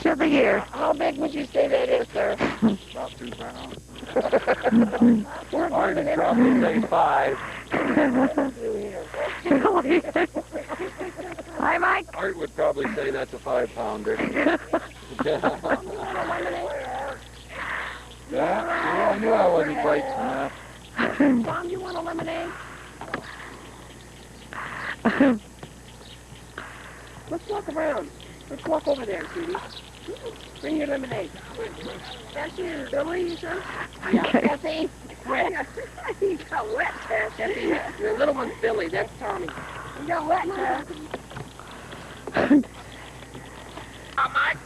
fish of the year. How big would you say that is, sir? About 2 pounds. I'd probably say 5. Really? Hi, Mike. Art would probably say that's a 5-pounder. Yeah, I knew I wasn't quite enough. Tom, you want a lemonade? Let's walk around. Let's walk over there, sweetie. Bring your lemonade. That's you, Billy, you said? Yeah. Okay. Jesse. Wet. You got wet, Jesse. The little one's Billy. That's Tommy. You got wet, Jesse. Mike.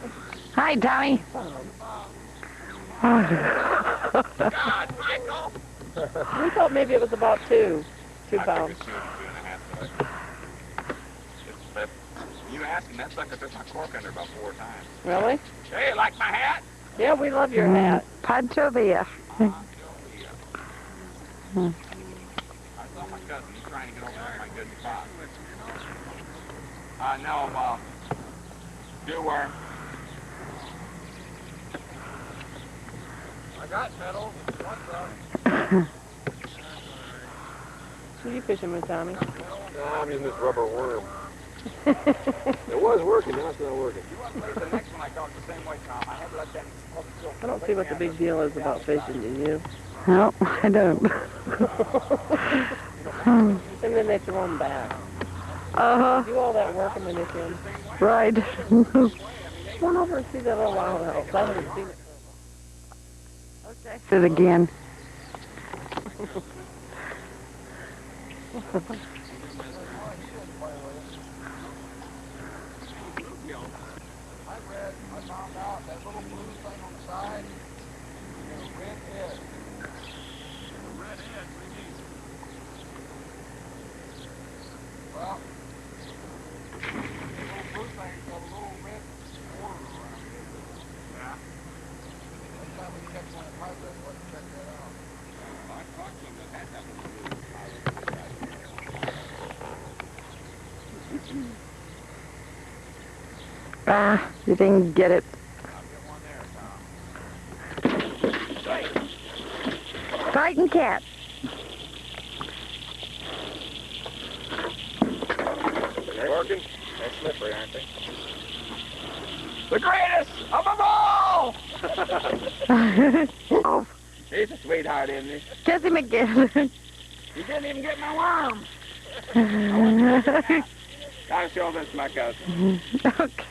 Hi, Tommy. God, Michael. We thought maybe it was about 2 pounds. You asked him, that sucker took my cork under about 4 times. Really? Hey, like my hat? Yeah, we love your hat. Pancho Villa. I saw my cousin. He's trying to get over there on my good spot. No, do worm. I got metals. What's up? Who are you fishing with, Tommy? No, I'm using this rubber worm. It was working, now it's not working. You want to play the next one I caught the same way, Tom. I had to let them... I don't see what the big deal is about fishing, do you? No, I don't. And then they throw them back. Uh-huh. Do all that work and then they throw them. Right. Come on over and see that little wild house. I haven't seen it. Okay. Sit again. I found out that little blue thing on the side is a red head. A red head, what do you mean? Well, the little blue thing's got a little red border around it. Yeah. Every time we catch one at Piper, let's check that out. I caught some that had that little blue. You didn't get it. Fighting cat. They're working? They're slippery, aren't they? The greatest of them all! Oh, He's a sweetheart, isn't he? Jesse McGinn. You didn't even get my worm! I'll show this to my cousin. Okay.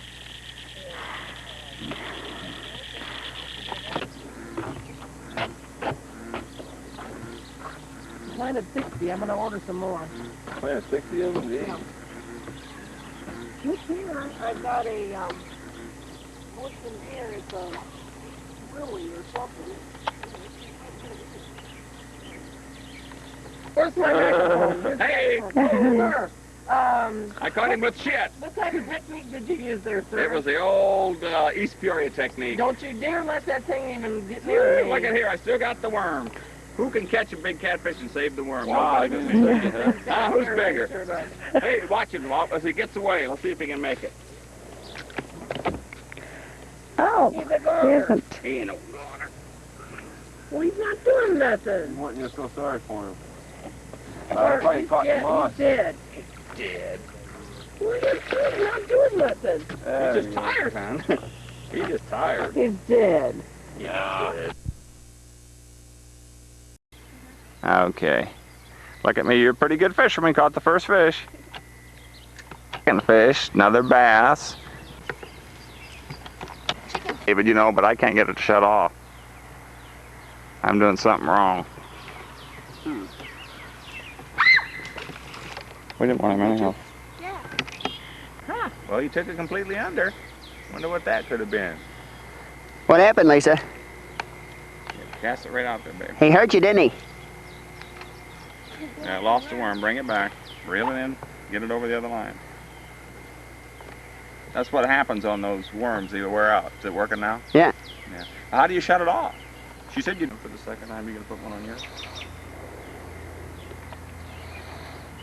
Planted 60. I'm going to order some more. Planted 60 of them? Yeah. Look here. I got a, what's in here? It's a willy or something. Where's my microphone? Hey! Sir, I caught him with shit. what type of technique did you use there, sir? It was the old East Peoria technique. Don't you dare let that thing even get near me. Look at here, I still got the worm. Who can catch a big catfish and save the worm? Well, Nobody who's can. bigger? Who's bigger? Sure does. Hey, watch him, Walt, as he gets away. Let's see if he can make it. Oh, He's a he goner. isn't. He ain't no goner. Well, he's not doing nothing. Wasn't you so sorry for him? Or he's dead. He's dead. Well, he's not doing nothing. He's just tired, man. He's just tired. He's dead. Yeah. Okay. Look at me, you're a pretty good fisherman. Caught the first fish. Second fish, another bass. Hey, but you know, but I can't get it to shut off. I'm doing something wrong. We didn't want him anyhow. Yeah. Huh. Well, you took it completely under. Wonder what that could have been. What happened, Lisa? Cast it right out there, babe. He hurt you, didn't he? Yeah, lost the worm. Bring it back. Reel it in. Get it over the other line. That's what happens on those worms. They wear out. Is it working now? Yeah. Yeah. How do you shut it off? She said you for the second time. You gonna put one on yours?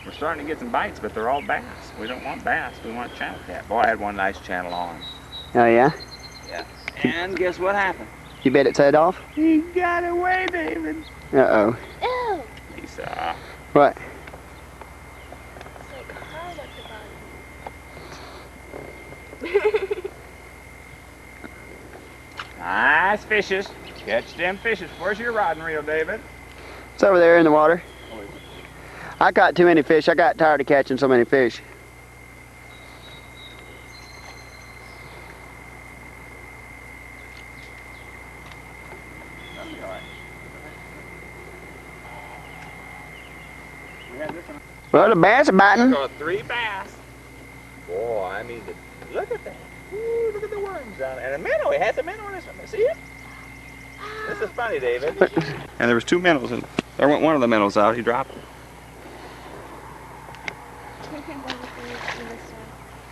We're starting to get some bites, but they're all bass. We don't want bass. We want channel cat. Boy, I had one nice channel on. Oh, yeah? Yeah. And guess what happened? You bet its head off? He got away, David. Uh-oh. Ew. Lisa. What? It's like hard at the bottom. Nice fishes. Catch them fishes. Where's your rod and reel, David? It's over there in the water. I caught too many fish. I got tired of catching so many fish. Well, the bass are biting. Got 3 bass. Boy, I mean, look at that. Ooh, look at the worms on it. And a minnow. It has a minnow in this one. See it? This is funny, David. And there was 2 minnows, and there went one of the minnows out. He dropped it.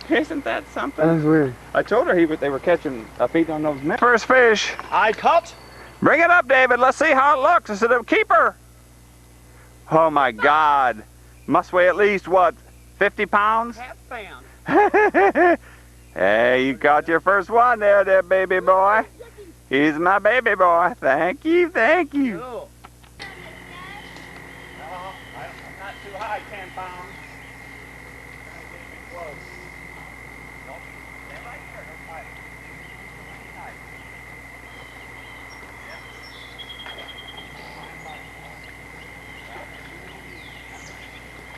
Isn't that something? That's weird. I told her they were catching feeding on those minnows. First fish. I caught. Bring it up, David. Let's see how it looks. Is it a keeper? Oh my God. Must weigh at least, what, 50 pounds? Half pound. Hey, you caught your first one there, baby boy. He's my baby boy. Thank you, thank you. Cool. I'm not too high, 10 pounds. Close. Nope. Stand right here. Don't fight. Nice.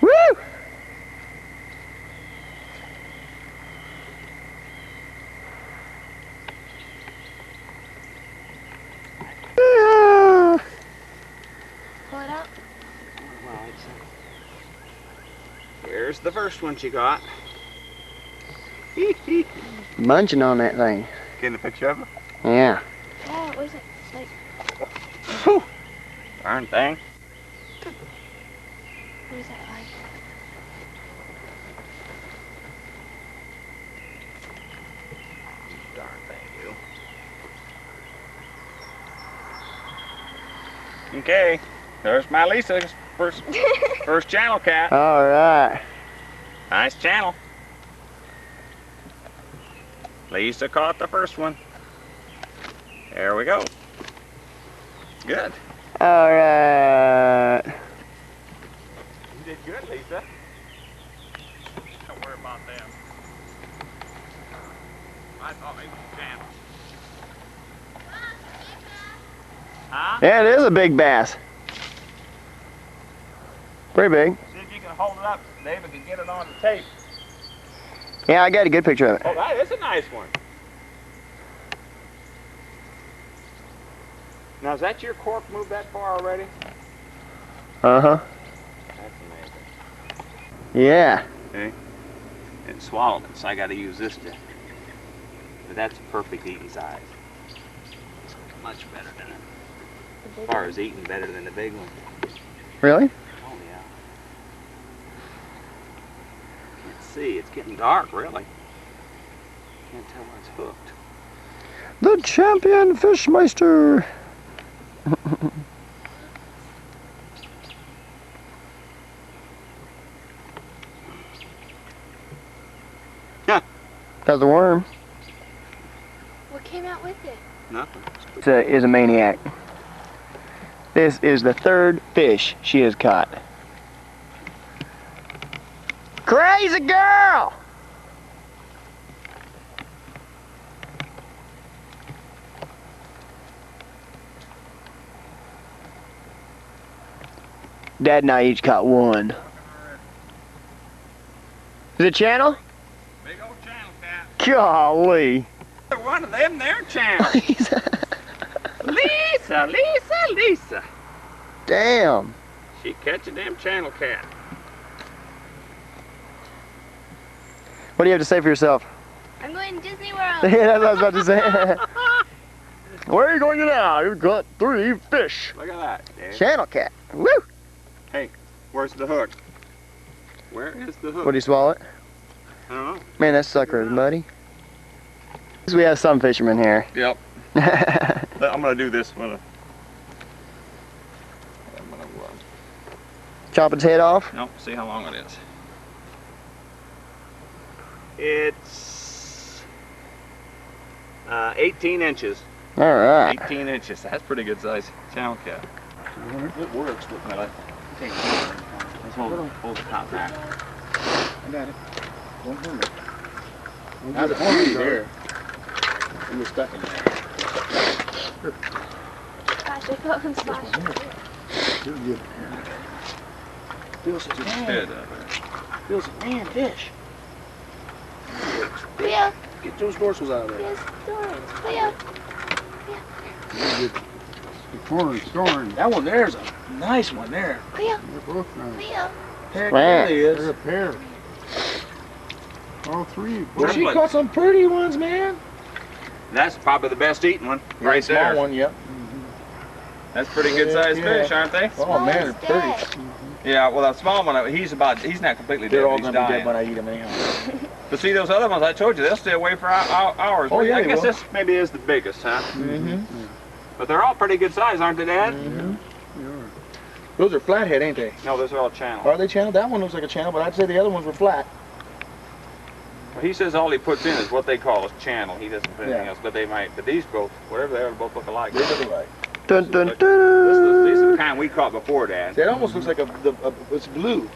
Woo! Pull it out. Here's the first one she got. Munching on that thing. Getting a picture of her? Yeah. Yeah, what is it? It's like, Whew. Darn thing. what is that like? Darn thing, you. Okay, there's my Lisa's first channel cat. All right. Nice channel. Lisa caught the first one. There we go. Good. All right. You did good, Lisa. Don't worry about them. I thought maybe the channel. Huh? Yeah, it is a big bass. Pretty big. See if you can hold it up, David, and get it on the tape. Yeah, I got a good picture of it. Oh, that is a nice one. Now, is that your cork moved that far already? Uh-huh. That's amazing. Yeah. Okay. It swallowed it, so I got to use this to. But that's a perfect eating size. Much better than it. As far as eating, better than the big one. Really? Oh yeah. Can't see. It's getting dark, really. Can't tell where it's hooked. The champion fishmeister. Got the worm. What came out with it? Nothing. Is a maniac. This is the 3rd fish she has caught. Crazy girl! Dad and I each caught one. Is it channel? Big old channel cat. Golly. One of them there channels. Lisa, Lisa, Lisa. Damn. She catching them channel cat. What do you have to say for yourself? I'm going to Disney World. Yeah, that's what I was about to say. Where are you going now? You've got 3 fish. Look at that. Dave. Channel cat. Woo! Hey, where's the hook? Where is the hook? What, do you swallow it? I don't know. Man, that sucker is muddy. We have some fishermen here. Yep. I'm gonna do this one. I'm gonna Chop its head off. nope. See how long it is. It's 18 inches. All right. 18 inches. That's pretty good size channel cat. It works, but Well, let's hold the top back. I got it. Don't hurt it. How's it for you there? You were stuck in there. Gosh, I felt him splash. Feels good. Feels such a Good. Feels man, fish. Leo, Get those dorsals out of there. Leo's Leo. Scoring. That one there's a nice one there. Leo, They're both nice. Leo. Heck, Smash. it is. They're a pair. All three. Well, she caught some pretty ones, man. That's probably the best eating one, Yeah, right small there. one, yep. That's pretty good sized Yeah. fish, aren't they? Oh man, they're pretty. Yeah, well, that small one, he's not completely dead. They're all He's gonna be dying. dead when I eat them anyhow. But see, those other ones, I told you, they'll stay away for hours. Oh, yeah, I they guess will. this maybe is the biggest, huh? Mm-hmm. But they're all pretty good size, aren't they, Dad? Those are flathead, ain't they? No, those are all channel. Are they channel? That one looks like a channel, but I'd say the other ones were flat. Well, he says all he puts in is what they call a channel. He doesn't put anything Yeah. else, but they might. But these both, whatever they are, both look alike. They look alike. Dun, dun, These dun. are the kind we caught before, Dad. See, it almost looks like it's blue.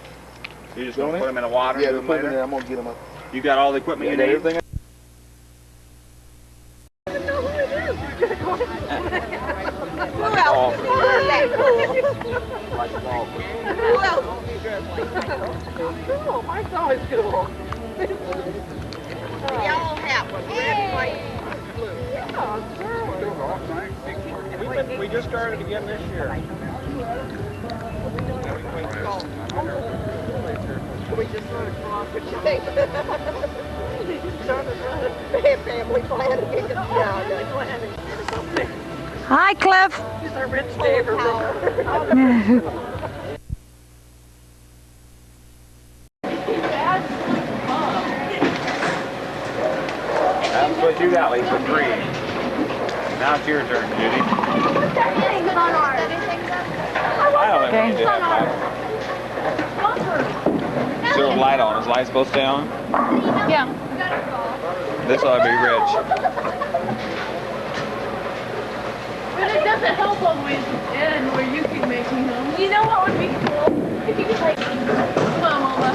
You just Don't gonna it? put them in the water Yeah, and they're do them putting later? there. I'm gonna get them up. You got all the equipment Yeah, you got need? everything. All Oh, mine's always cool. Yellow hat with red, white, blue. We just started again this year. We just started across what you think. Started running family planning. Yeah, planning. Hi, Cliff. He's our rich neighbor. That's what you got, Lisa. 3. Now it's your turn, Judy. I don't Okay. think we did that. Is there a light on? Is the light supposed to stay on? Yeah. This ought to be rich. But it doesn't help always end where you can make me home. You know what would be cool? If you could like, come on, Mama.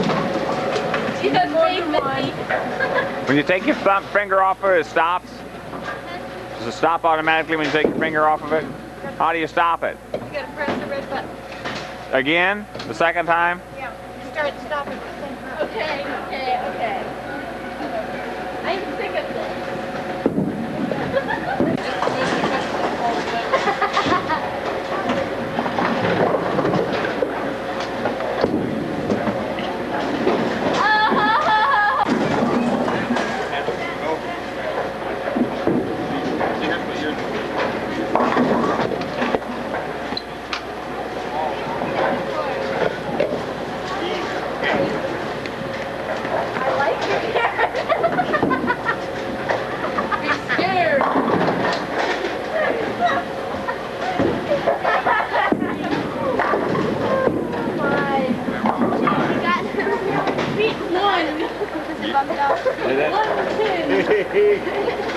She has made me. When you take your thumb finger off of it, it stops. Does it stop automatically when you take your finger off of it? How do you stop it? You gotta press the red button. Again? The second time? Yeah. Start stopping at the same time. Okay. I can think of this.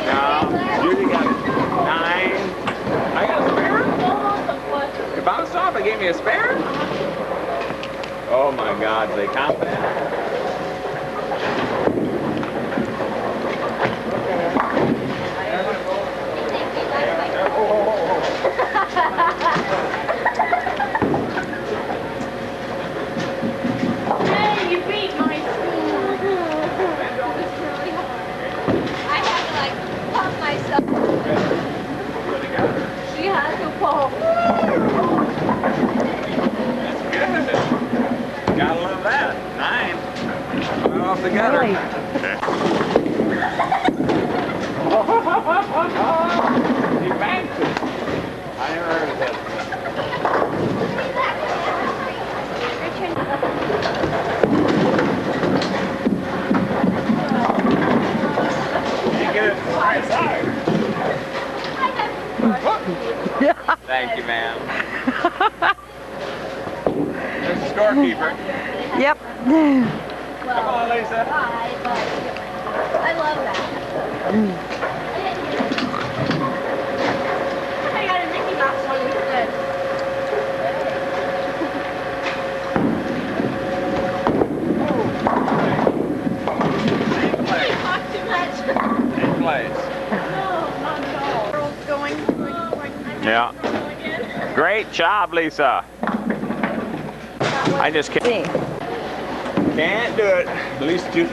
No, Judy got 9. I got a spare? It bounced off, it gave me a spare? Oh my God, they confident. Hey, you beat my school. I had to like pump myself. She had to fall. Gotta love that. 9. Right off the gutter. He banked it. I never heard of that. You get it right side. Thank you, ma'am. There's the scorekeeper. Yep. Come on, Lisa. I love that. Yeah. Great job, Lisa. I just can't do it. At least you.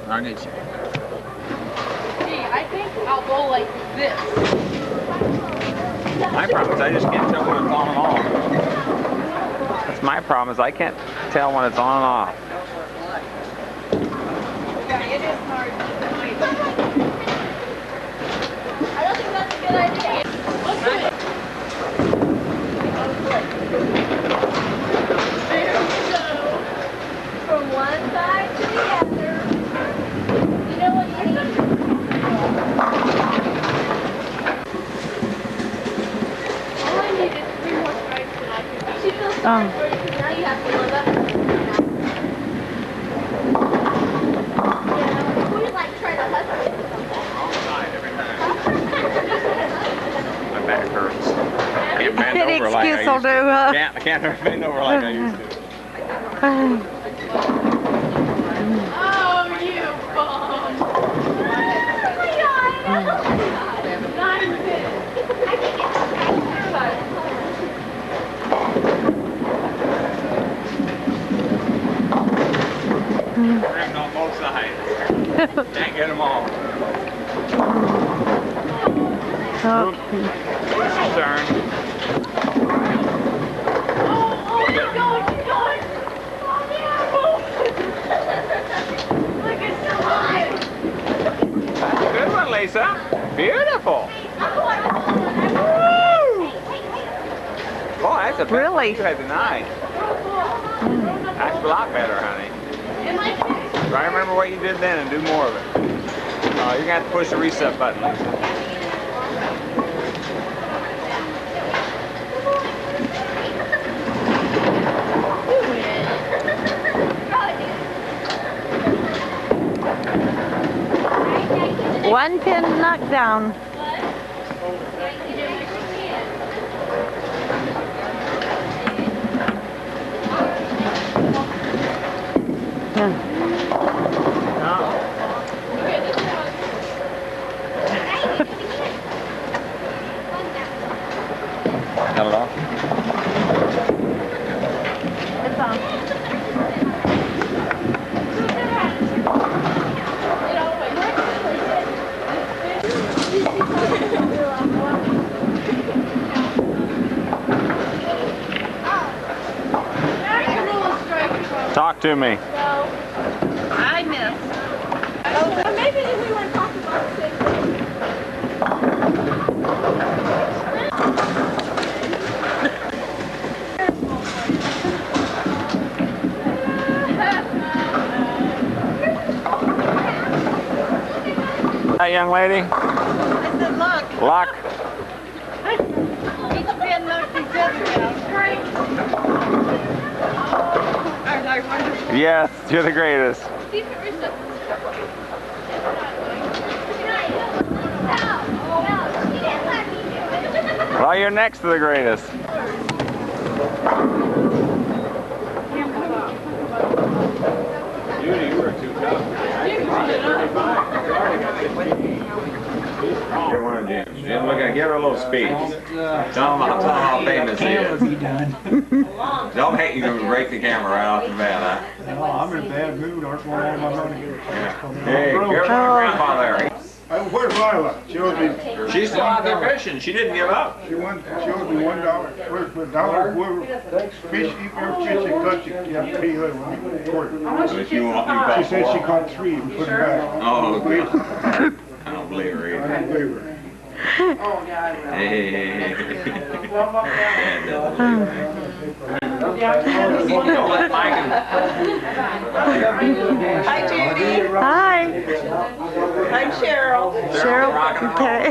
I need you. Gee, I think I'll go like this. My problem is I just can't tell when it's on and off. That's my problem is I can't tell when it's on and off. Yeah, it is hard. I don't think that's a good idea. Let's do it. There we go. From one side to the other. You know what you need? All I need is 3 more strikes and I can be. She feels sorry for you because now you have to live up to it. We like try to hustle it. My back hurts. Can't bend Any over like I excuse will used do, to. huh? I can't bend over like I used to. Oh, you bum! Ripped on both sides. Can't get them all. Whistle turn. Keep going! Look at so Good one, Lisa. Beautiful. Boy, that's a better Really? one you had tonight. That's a lot better, honey. Try to remember what you did then and do more of it. You're going to have to push the reset button, Lisa. One pin knocked down. Got it off? It's on. Talk to me. I missed. Oh, so maybe if we want to talk about the same thing. That young lady? I said, look, Lock. each pin knocked each other down. Great. Aren't I wonderful? Yes, you're the greatest. Well, you're next to the greatest. Judy, you were too tough. Jim, look at give her a little speech. Tell them how famous he is. Don't hate you to break the camera right off the bat, huh? No, I'm in a bad mood. I don't want my money. Hey, give her grandpa there. Where's Lila? She owes me. She's still out there fishing. She didn't give up. She owes me $1. Where's the dollar? Whoever fish, eat every fish you catch, you have to pay her $1. So if you want, you She call said she for. caught 3 and put them back. Oh, good. I don't believe her I either. don't believe her. Hey. Hi, Judy. Hi. I'm Cheryl. Cheryl, okay.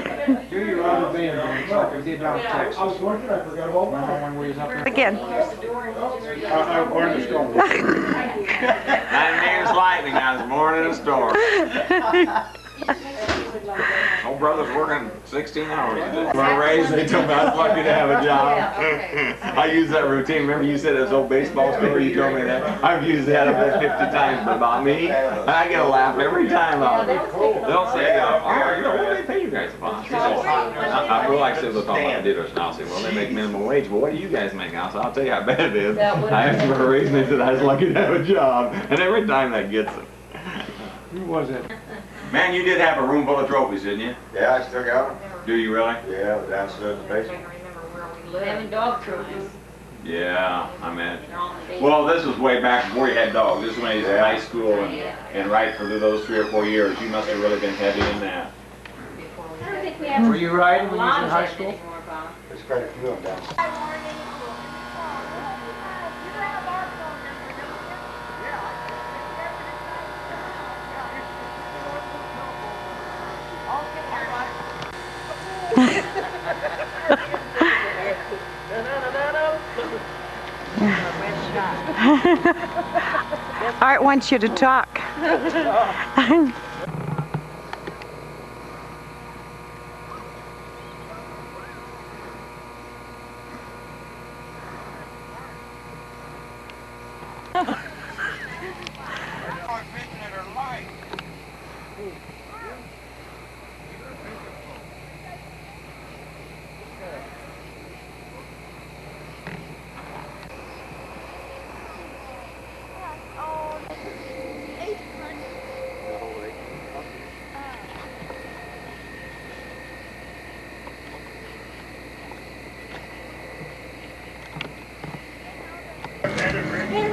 Again. I learned the storm. My name's Lightning. I was born in a storm. Old brother's working 16 hours a day. When I raised, they told me I was lucky to have a job. I use that routine. Remember you said this old baseball story? You told me that. I've used that about 50 times, but about me, I get a laugh every time out of it. They'll say, oh, what do they pay you guys about? I Well, like I said, we'll talk about the dealers, and I'll say, well, they make minimum wage. Well, what do you guys make? I'll say, I'll tell you how bad it is. I asked for a raise, and they said I was lucky to have a job. And every time that gets them. Who was it? Man, you did have a room full of trophies, didn't you? Yeah, I still got them. Do you really? Yeah, downstairs in the basement. Having dog trophies. Yeah, I imagine. Well, this was way back before you had dogs. This is when you was in high school and right for those 3 or 4 years. You must have really been heavy in that. I don't think we have Were you riding when you a was lot in of high that school? anymore, Bob. There's quite a few of them downstairs. Art wants you to talk.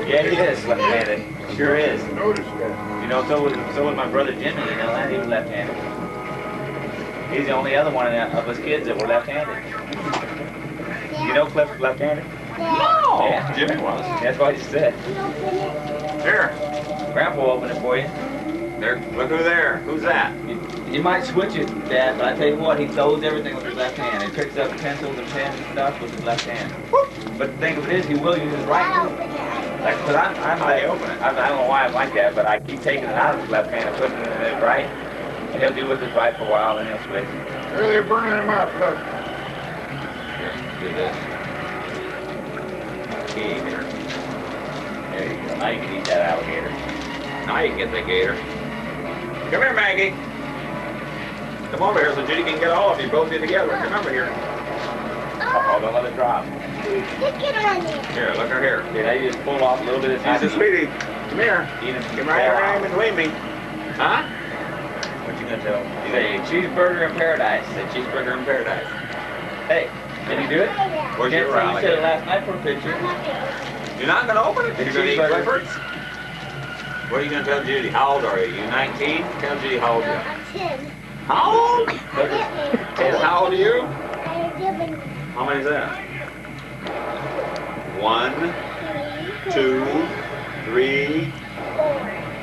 Yeah, he is left-handed. Sure is. You know, so was my brother Jimmy. You know that he was left-handed. He's the only other one of us kids that were left-handed. You know Clifford left-handed? No. Yeah, Jimmy was. That's what he said. Here, Grandpa will open it for you. There, look who's there. Who's that? You might switch it, Dad, but I tell you what, he throws everything with his left hand. He picks up pencils and pens and stuff with his left hand. But the thing of it is, he will use his right too. Like, cause I'm like, I don't know why I'm like that, but I keep taking it out of his left hand and putting it in his right. And he'll do with his right for a while, and he'll switch. They're burning him up, look. Here, do this. Okay, there. There you go. Now you can eat that alligator. Now you can get the gator. Come here, Maggie. Come over here so Judy can get all of you both in together. Come over here. Oh, don't let it drop. Here, look her here. Okay, now you just pull off a little bit of this. Sweetie, come here. Come right here in between me. Huh? What you gonna tell? You say cheeseburger in paradise. Say cheeseburger in paradise. Hey, can you do it? Where's your rally? You said it last night for a picture. You're not gonna open it? You're gonna eat Clifford's? What are you gonna tell Judy? How old are you? You 19? Tell Judy how old you are. I'm 10. How old? 10. How old are you? How many is that? 1, 2, 3,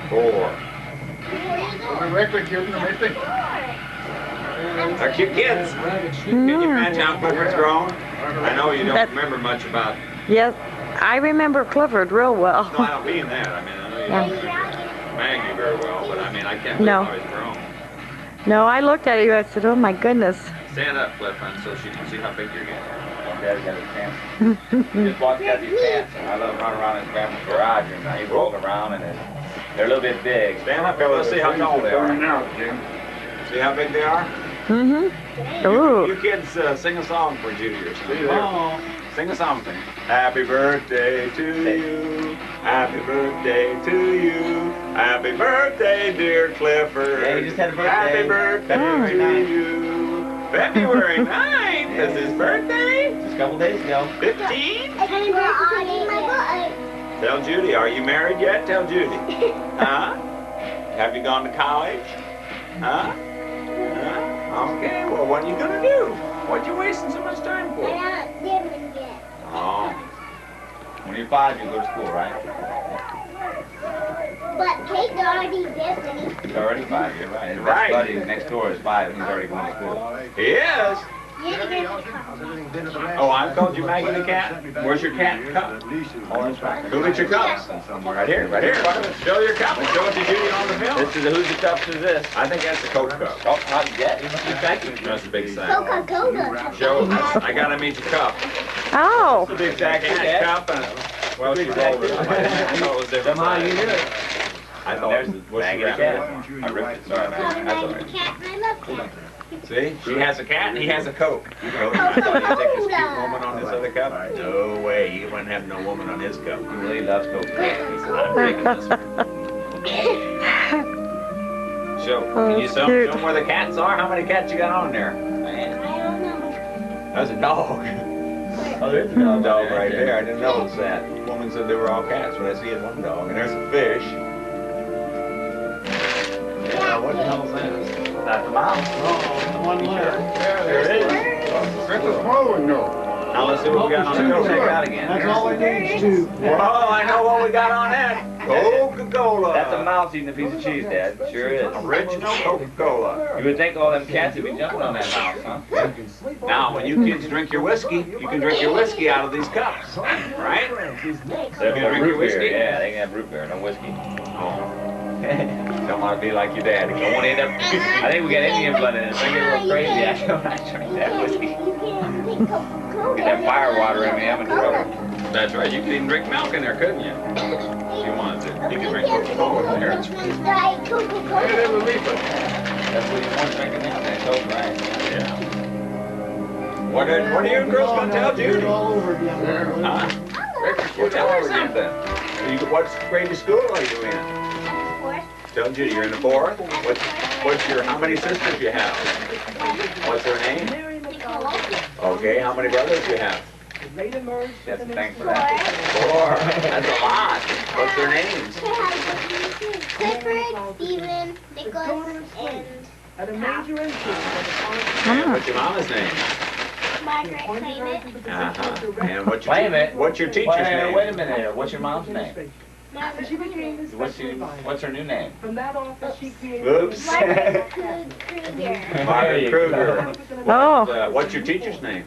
4. The record gives them everything. They're cute kids. Can you imagine how Clifford's grown? I know you don't remember much about. Yes, I remember Clifford real well. No, I don't mean that. I mean, I know you don't remember Maggie very well, but I mean, I can't believe how he's grown. No, I looked at you. I said, "Oh my goodness." Stand up, Clifford, so she can see how big you're getting. Dad's got his pants. He just walked out these pants, and I let him run around his grandma's garage, and he rolled around, and they're a little bit big. Stand up here, let's see how tall they are. See how big they are? Mm-hmm. Ooh. You kids sing a song for Judy or something. Oh. Sing a something. Happy birthday to you. Happy birthday to you. Happy birthday, dear Clifford. Yeah, he just had a birthday. Happy birthday to you. February 9th is his birthday. Just a couple days ago. 15? Tell Judy, are you married yet? Tell Judy. Huh? Have you gone to college? Huh? Okay, well, what are you going to do? What you wasting so much time for? I'm not living yet. Oh. When you're 5, you go to school, right? But Kate's already living. He's already 5, you're right. His best buddy next door is 5, and he's already going to school. He is? Oh, I told you, Maggie the cat. Where's your cat cup? Oh, that's right. Who got your cups? Right here, right here. Show your cup and show it to Judy on the film. This is whose cups is this? I think that's the Coke cup. Oh, not yet. You must be thanking me. That's a big sign. Coca-Cola. Show it. I gotta meet your cup. Oh. It's a big cat cup and well, she's older. I know it was different. I thought There's it the was Maggie the cat. cat. I ripped it. Sorry, man. That's all right. Cat, and I love cats. See? She has a cat and he has a Coke. I thought he'd take this cute woman on this other cup. No way. He wouldn't have no woman on his cup. He really loves Coke. He said, I'm taking this one. Show. Can you show them where the cats are? How many cats you got on there? Man. I don't know. That's a dog. Oh, there's a Dog right there. I didn't notice that. The woman said they were all cats, but I see it one dog. And there's a fish. Yeah, what the hell is that? Not the mouse. Oh, the one left. There it is. That's a small one, though. Now let's see what we got on the Go Coke. check it out again. That's all it needs to. Oh, I know what we got on that. Coca-Cola. That's a mouse eating a piece of cheese, Dad. Sure is. Original Coca-Cola. You would think all them cats would be jumping on that mouse, huh? Now, when you kids drink your whiskey, you can drink your whiskey out of these cups, right? They You can drink have your root whiskey? beer. Yeah, they can have root beer, no whiskey. Don't want to be like your daddy. Don't want to end up. I think we got Indian blood in it. It's gonna get a little crazy. I don't want to drink that whiskey. Get that fire water in me. I'm in trouble. That's right. You could even drink milk in there, couldn't you? If you wanted to. You could drink Coca-Cola in there. Which one's Diet Hey, Coca-Cola? they would leave it. That's what you want drinking nowadays. Those right. Yeah. What are you girls going to tell Judy? All over again. Huh? Well, tell her something. What grade of school are you in? Tell Judy you're in the 4th. What's your, how many sisters you have? What's her name? Okay, how many brothers you have? That's the thing for that. 4. That's a lot. What's their names? Clifford, Steven, Nicholas, and At a major entrance And what's your mama's name? Margaret Claimant. Uh-huh. And what's your, Claim it. what's your teacher's name? Wait a minute here. What's your mom's name? She became his What's her new name? From that office, she created Oops. Margaret Kruger. Margaret Kruger. Oh. What's your teacher's name?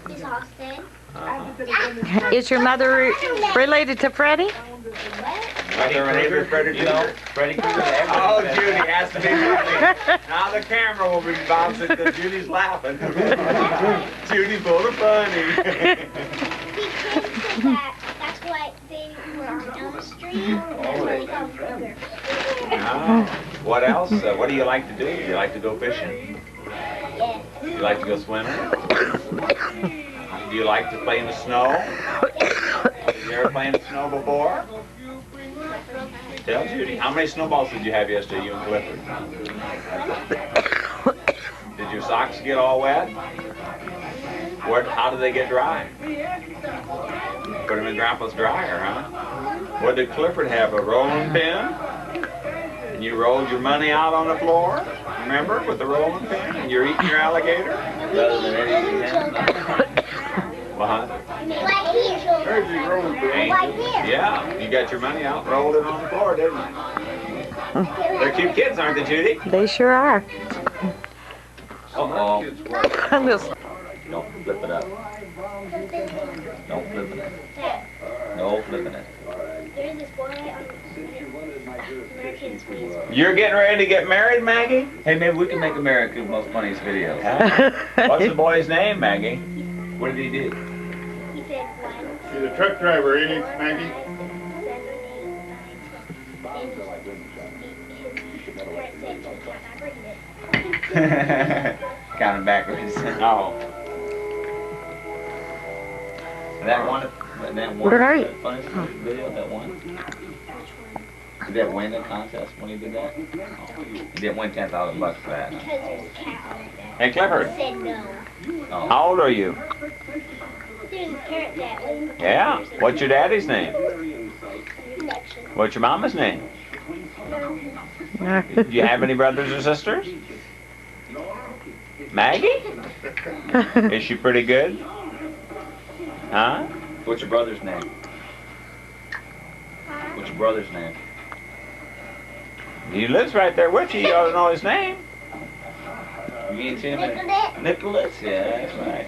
He's Austin. Uh-huh. Is your mother related to Freddie? Freddie Krueger? Freddie You know, Krueger? Freddie Krueger. Oh, Judy has to be funny. Now the camera will be bouncing because Judy's laughing. Judy full of funny. Because that, that's why they were on Elm Street. That's why they called Kruger. Oh. What else? What do you like to do? You like to go fishing? Yes. You like to go swimming? Do you like to play in the snow? Have you ever played in the snow before? Tell Judy. How many snowballs did you have yesterday, you and Clifford? Did your socks get all wet? How did they get dry? Put them in Grandpa's dryer, huh? What did Clifford have, a rolling pin? And you rolled your money out on the floor? Remember, with the rolling pin? And you're eating your alligator? Rather than anything. What? Right here. Right here. Yeah, you got your money out, rolled it on the floor, didn't you? They're cute kids, aren't they, Judy? They sure are. Uh-oh. This- Don't flip it up. Don't flip it. No flipping it. There's this boy on American Squeeze. You're getting ready to get married, Maggie? Hey, maybe we can make America's Most Funniest Videos. What's the boy's name, Maggie? What did he do? He said 1, She's a truck driver, ain't he, Maggie? 7, 8, 9, 10. And his parents said, Counting backwards. Oh. That one. Right. Funniest video, that one. Did that win the contest when he did that? He didn't win $10,000 for that. because there's a cat on there. Hey, Clifford, He said no. Oh. how old are you? There's a parrot that was Yeah. What's your daddy's name? connection. What's your mama's name? No. Do you have any brothers or sisters? Maggie? Is she pretty good? Huh? What's your brother's name? What's your brother's name? He lives right there with you. You ought to know his name. Me and Tim and Nicholas? Nicholas? Yeah, that's right.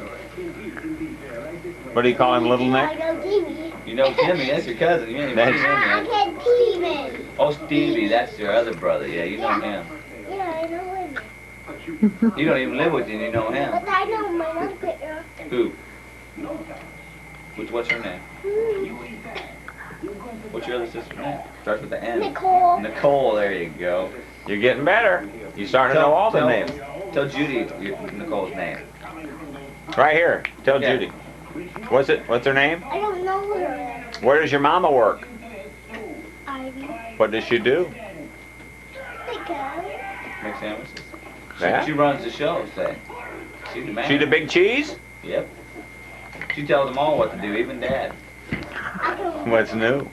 What do you call him, Little I Nick? know Timmy. You know Timmy, that's your cousin. You ain't even That's- seen him I yet. had Steven. Oh, Stevie, that's your other brother. Yeah, you know him. Yeah, I know him. You don't even live with him, you know him. But I know my other. Who? What's her name? What's your other sister's name? Starts with the N. Nicole. Nicole, there you go. You're getting better. You're starting to know all the names. Tell Judy Nicole's name. Right here. Tell Yeah. Judy. What's her name? I don't know her. Where does your mama work? Ivy. What does she do? Make sandwiches. Yeah. She runs the show, say. She's the man. She the big cheese? Yep. She tells them all what to do, even Dad. What's new?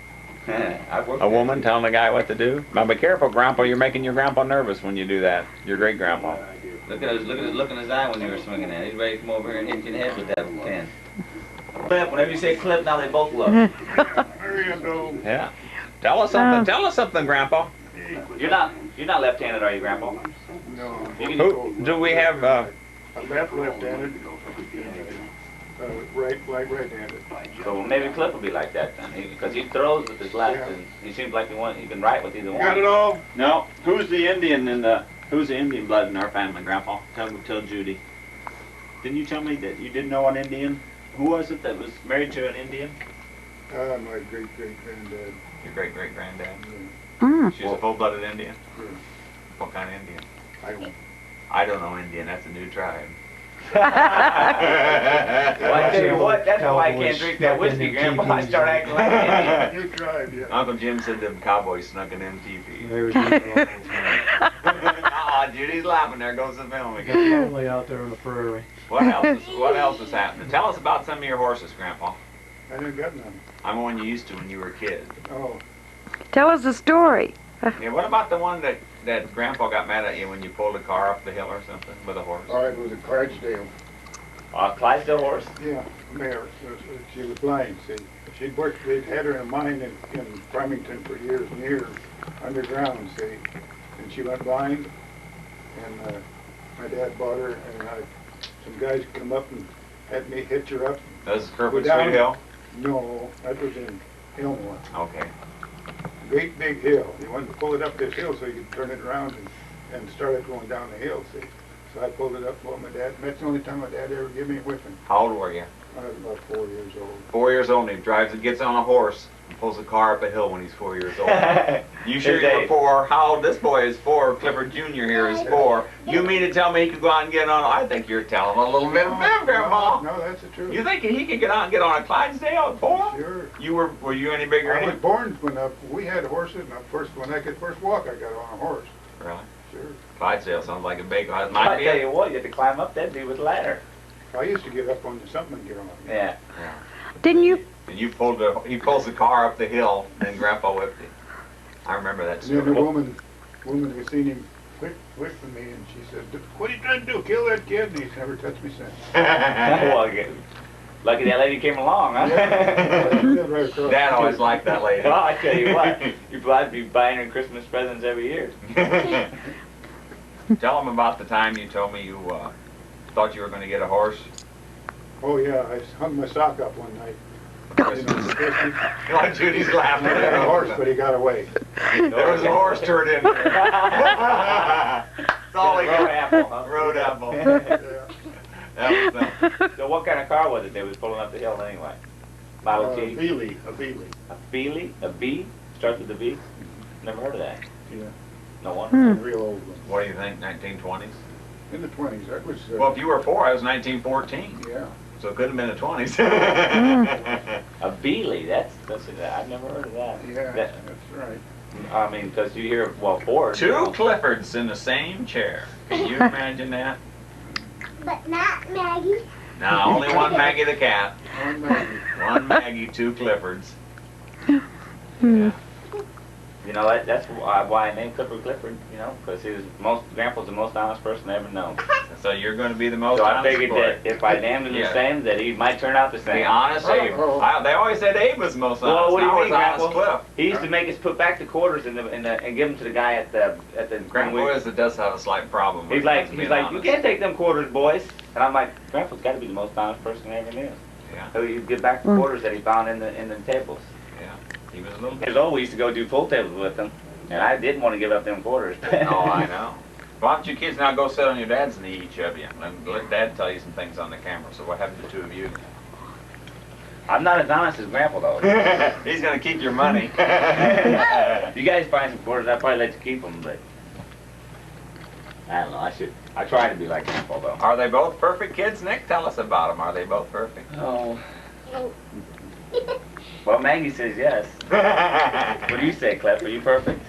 I've worked A woman telling a guy what to do? Now be careful, Grandpa. You're making your grandpa nervous when you do that. Your great grandpa. Look at his look in his eye when you were swinging that. He's ready to come over here and hit you in the head with that pen. Clip. Whenever you say clip, now they both look. There you go. Yeah. Tell us something. Tell us something, Grandpa. You're not left-handed, are you, Grandpa? No. Who do we have? I'm left-handed. Right-handed. So maybe Cliff will be like that then, because he throws with his left, and he seems like he can write with either one. Got it all? No. Who's the Indian Who's the Indian blood in our family, Grandpa? Tell Judy. Didn't you tell me that you didn't know an Indian? Who was it that was married to an Indian? My great-great-granddad. Your great-great-granddad. Yeah. She's a full-blooded Indian? Yeah. What kind of Indian? I don't know Indian. That's a new tribe. Well, I tell you what, that's why I can't drink that whiskey, Grandpa. I start acting like an Indian. You tried, yeah. Uncle Jim said them cowboys snuck an MTV. Judy's laughing. There goes the film again. Lonely out there on the prairie. What else is happening? Tell us about some of your horses, Grandpa. I didn't got none. I'm the one you used to when you were a kid. Oh. Tell us a story. Yeah, what about the one that Grandpa got mad at you when you pulled a car up the hill or something with a horse? All right, it was a Clydesdale. Clydesdale horse? Yeah, mare. She was blind, see. They'd had her in a mine in Farmington for years and years, underground, see. And she went blind, and my dad bought her, and some guys come up and had me hitch her up. That was Clifford Go down. Sweet Hill? No, that was in Elmore. Okay. Great big hill. You wanted to pull it up this hill so you could turn it around and start it going down the hill, see. So I pulled it up for my dad. And that's the only time my dad ever gave me a whipping. How old were you? I was about 4 years old. 4 years old, and he gets on a horse and pulls a car up a hill when he's 4 years old. You sure you were 4? How old? This boy is 4. Clifford Jr. here is 4. You mean to tell me he could go out and get on? I think you're telling a little bit of them, Grandpa. No, that's the truth. You think he could get out and get on a Clydesdale at 4? Sure. Were you any bigger? I was born when we had horses, and when I could first walk, I got on a horse. Really? Sure. Clydesdale sounds like a big one. I tell you what, you had to climb up that dude with a ladder. I used to get up on something and get on. Yeah. Didn't you? And he pulls the car up the hill, and Grandpa whipped him. I remember that And story. then the woman was seen him whipping me, and she said, "What are you trying to do? Kill that kid?" And he's never touched me since. Well, lucky that lady came along, huh? Right across. Dad always liked that lady. Well, I tell you what, you'd probably be buying her Christmas presents every year. Tell them about the time you told me you thought you were going to get a horse. Oh yeah, I hung my sock up one night. Why Judy's laughing I had at a horse, but he got away. There was a horse turned in there. That's all he got. Road apple, huh? Road apple. Yeah. So what kind of car was it they was pulling up the hill anyway? Model T? A Beely. A Beely? A B? Starts with a B? Never heard of that. Yeah. No wonder. A real old one. What do you think, 1920s? In the 20s. That was. Well, if you were 4, I was 1914. Yeah. So it could have been the 20s. A Beely? That's I've never heard of that. Yeah, that's right. I mean, because you hear, well, Ford. Two Cliffords in the same chair. Can you imagine that? But not Maggie. No, only one Maggie the cat. One Maggie. One Maggie, 2 Cliffords. Yeah. You know, that's why I named Clifford Clifford, you know, because Grandpa's the most honest person I ever known. So you're going to be the most So I honest figured boy. that if I named him the same, that he might turn out the same. The honest Abe. They always said Abe was the most honest. Well, what do you Now mean, it's honest Grandpa? Cliff. He used to make us put back the quarters and give them to the guy at the Grandpa is that does have a slight problem with He's like, being you honest. can't take them quarters, boys. And I'm like, Grandpa's got to be the most honest person I ever knew. Yeah. So he'd give back the quarters that he found in the tables. Yeah. He was a little bit. Years old, we used to go do pool tables with him, and I didn't want to give up them quarters. Oh, I know. Why don't you kids now go sit on your dad's knee, each of you, and let Dad tell you some things on the camera. So what happened to the 2 of you? I'm not as honest as Grandpa though. He's gonna keep your money. If you guys find some quarters, I'd probably let you keep them, but I don't know. I try to be like Grandpa though. Are they both perfect kids, Nick? Tell us about them. Are they both perfect? Oh. Well, Maggie says yes. What do you say, Cliff? Are you perfect?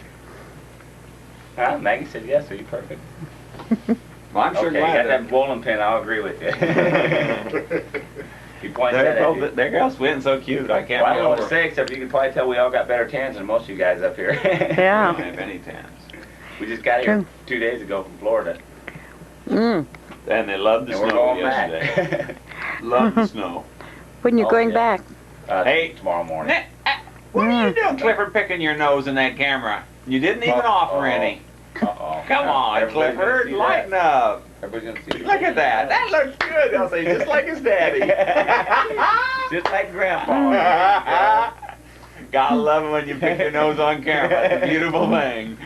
Huh? Maggie said yes. Are you perfect? Well, I'm sure okay, glad you got that bowling pin. I'll agree with you. You point that at you. Their girls win so cute. I can't. Well, I don't know what to say except you can probably tell we all got better tans than most of you guys up here. We Yeah. don't have any tans. We just got here True. 2 days ago from Florida. Mm. And they loved the And we're snow going yesterday. back. Loved the snow. When you're Oh, going yeah. back? Hey. Tomorrow morning. Nick, what are you doing, Clifford, picking your nose in that camera? You didn't even offer any. Uh-oh. Come on, Everybody's gonna Clifford, see lighten that. up. Everybody's gonna see Look at that. That looks good. They'll say just like his daddy. Just like Grandpa. Gotta love it when you pick your nose on camera. It's a beautiful thing.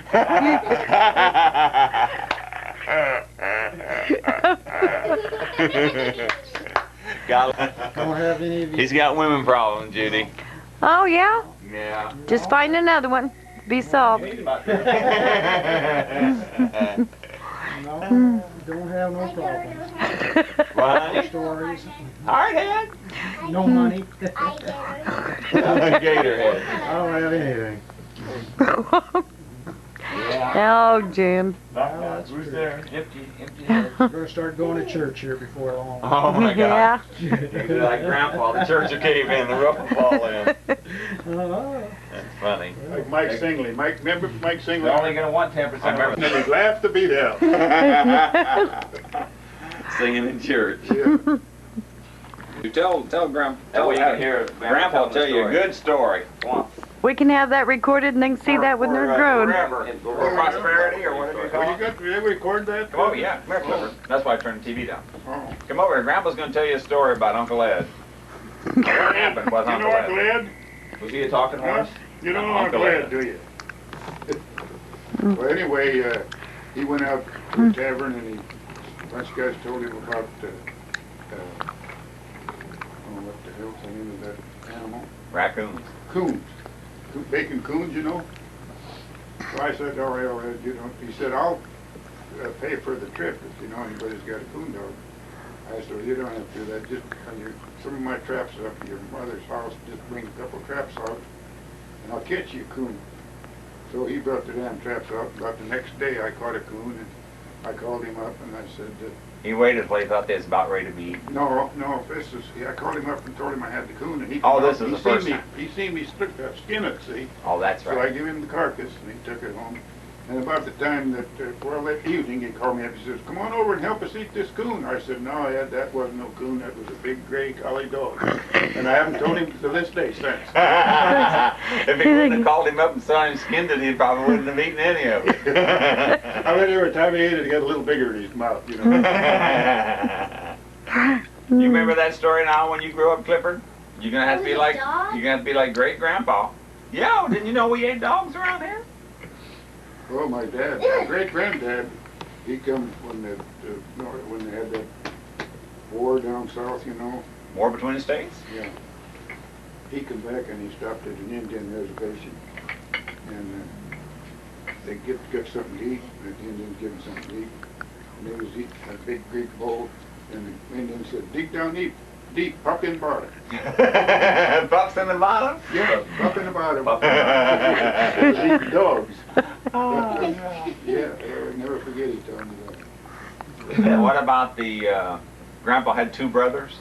Don't have any of you. He's got women problems, Judy. Oh, yeah? Yeah. Just find another one. Be solved. No, don't have no problems. What? Stories. Hardhead? No money. Gatorhead. I don't have anything. Oh, Jim. Who's there? Empty head. I'm gonna start going to church here before long. Oh my Yeah. God. You're like Grandpa, the church will cave in, the roof will fall in. That's funny. Like Mike Singley. Remember Mike Singley? They're only gonna want 10% I remember of And he laughed to beat hell. Singing in church. Yeah. You tell Grandpa. That way you can hear Grandpa will tell you a good story. Come on. We can have that recorded and they can see that when they're grown. Forever. For prosperity or whatever you call Well, it. did you record that? Come over, yeah. Come here, Clifford. That's why I turned the TV down. Oh. Come over here. Grandpa's going to tell you a story about Uncle Ed. What happened with You Uncle know Ed? Uncle Ed? Was he a talking horse? You don't know Uncle Uncle Ed. Ed, do you? Well, anyway, he went out to the tavern and a bunch of guys told him about, what the hell's the name of that animal? Raccoons. Coons. Bacon coons, you know? So I said, all right, you know, he said, I'll pay for the trip if, you know, anybody's got a coon dog. I said, well, you don't have to do that. Just some of my traps up at your mother's house, just bring a couple traps out, and I'll catch you a coon. So he brought the damn traps out. About the next day, I caught a coon, and I called him up, and I said, He waited until he thought they was about ready to be eaten. no, this is, I called him up and told him I had the coon, and he Oh, come this out, is he the first seen me, time. he seen me skin it, see? Oh, that's So I right. gave him the carcass, and he took it home. And about the time that, well, that evening, he called me up, he says, come on over and help us eat this coon. I said, no, Ed, that wasn't no coon, that was a big gray collie dog. And I haven't told him to this day since. If he wouldn't have called him up and saw him skinned it, he probably wouldn't have eaten any of it. I bet every time he ate it, he got a little bigger in his mouth, you know. You remember that story now when you grew up, Clifford? You're gonna have to be Was it like dog? you're gonna have to be like great grandpa. Yeah, didn't you know we ate dogs around here? Well, my dad, my great-granddad, he come when they had that war down south, you know. War between the states? Yeah. He come back and he stopped at an Indian reservation, and they get something to eat. The Indians give him something to eat, and they was eating a big Greek bowl, and the Indian said, "Dig down deep, pop in bottom." Pups in the bottom? Yeah, pop in the bottom. Pup He was eating dogs. Oh, Yeah, I'll never forget he told me that. yeah. What about the Grandpa had two brothers?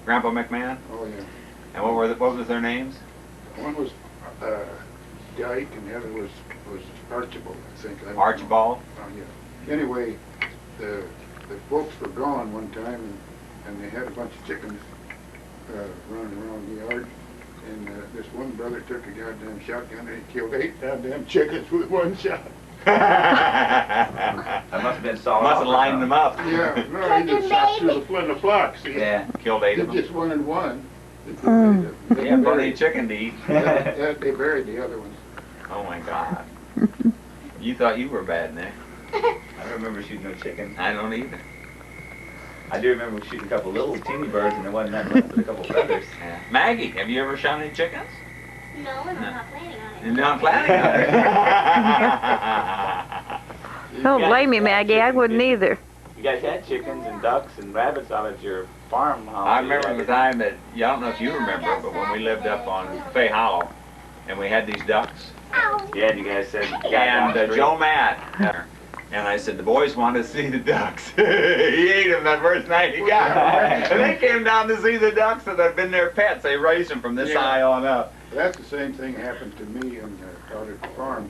Grandpa McMahon? Oh yeah. And what was their names? One was Dyke, and the other was Archibald, I think. I don't know. Archibald? Oh, yeah. Anyway, the folks were gone one time, and they had a bunch of chickens running around the yard. And this one brother took a goddamn shotgun and he killed 8 goddamn chickens with one shot. That must have been solid. Must have lined them up. Yeah, no, he just shot through the flock. See? Yeah. Killed 8 He of them. just one and one. Yeah, plenty of chicken to eat. Yeah, they buried the other ones. Oh my God. You thought you were bad, Nick. I don't remember shooting no chicken. I don't either. I do remember shooting a couple little teeny birds and there wasn't that much but a couple feathers. Yeah. Maggie, have you ever shot any chickens? No, and I'm not planning on it. You're not planning on it. Don't blame me, Maggie. I wouldn't either. You guys had chickens and ducks and rabbits out at your farm. I remember the time that, I don't know if you remember, but when we lived up on Fay Hollow and we had these ducks. Yeah, you guys said, and Joe Matt. And I said, the boys want to see the ducks. He ate them that first night he got them. And they came down to see the ducks that had been their pets. They raised them from this high on up. That's the same thing happened to me and out at the farm.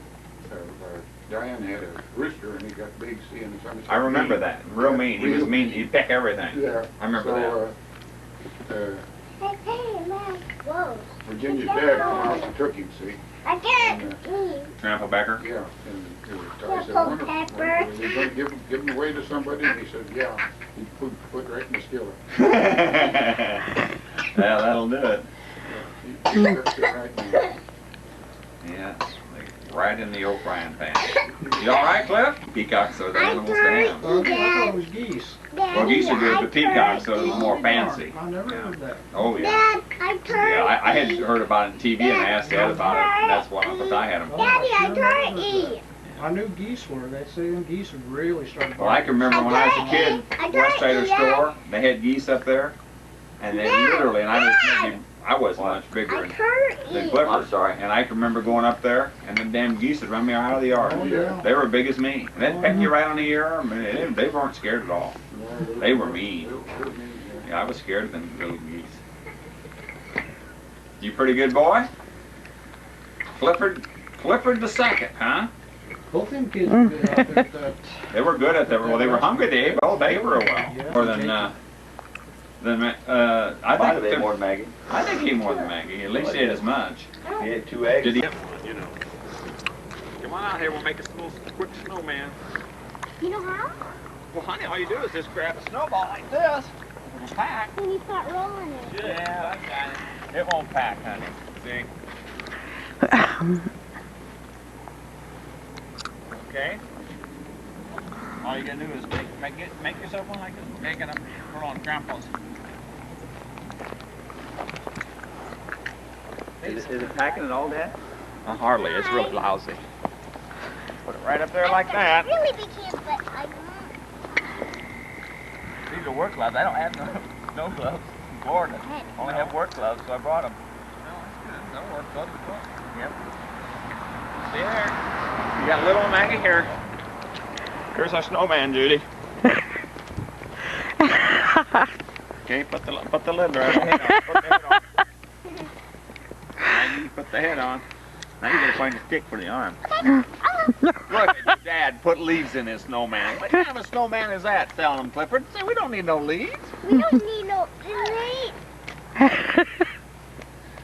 Diane had a rooster and he got big seeing the sun. I remember that. Real mean. He was mean. He'd peck everything. Yeah. I remember that. Hey, man. Whoa. Virginia's dad came out and took him, see? I can't. Grandpa Becker? Yeah. And I said, I wonder, are you going to give him away to somebody? And he said, yeah. He put right in the skillet. Yeah, that'll do it. Yeah, he stuck it right in there. Yeah, right in the old frying pan. You all right, Cliff? Peacocks are the animals to have. I thought it was geese. Well, geese are good, but peacocks are more fancy. I never heard that. Oh, yeah. Dad, I turned. Yeah, I had heard about it on TV and I asked Dad about it, and that's what I thought I had them. Daddy, I turned E. I knew geese were. They say them geese would really start. Well, I can remember when I was a kid, West Sider store, they had geese up there, and they literally, and I wasn't much bigger than Clifford. I'm sorry. And I can remember going up there, and the damn geese would run me out of the yard. Oh, yeah. They were big as me. And they'd peck you right on the ear. I mean, they weren't scared at all. They were mean. Yeah, I was scared of them little geese. You pretty good boy? Clifford the second, huh? Both them kids were good out there. They were good at that. Well, they were hungry. They ate all day for a while. More than I think they more than Maggie. I think he ate more than Maggie. At least he ate as much. He ate 2 eggs. Did he? You know. Come on out here. We'll make a quick snowman. You know how? Well, honey, all you do is just grab a snowball like this. It'll pack. When you start rolling it. Yeah, I got it. It won't pack, honey. See? Okay. All you gotta do is make yourself one like this. Make it up. Put on Grandpa's. Is it packing at all, Dad? Hardly. It's really lousy. Put it right up there like that. Really big hands, but I These are work gloves. I don't have no gloves. Florida. Only have work gloves, so I brought them. No, that's good. No work gloves. Yep. See there. You got a little Maggie here. Here's our snowman, Judy. Okay, put the lid right on. Put the head on. Now you gotta find a stick for the arm. Look at your dad put leaves in his snowman. What kind of a snowman is that? Telling him, Clifford. Say, we don't need no leaves. We don't need no leaves.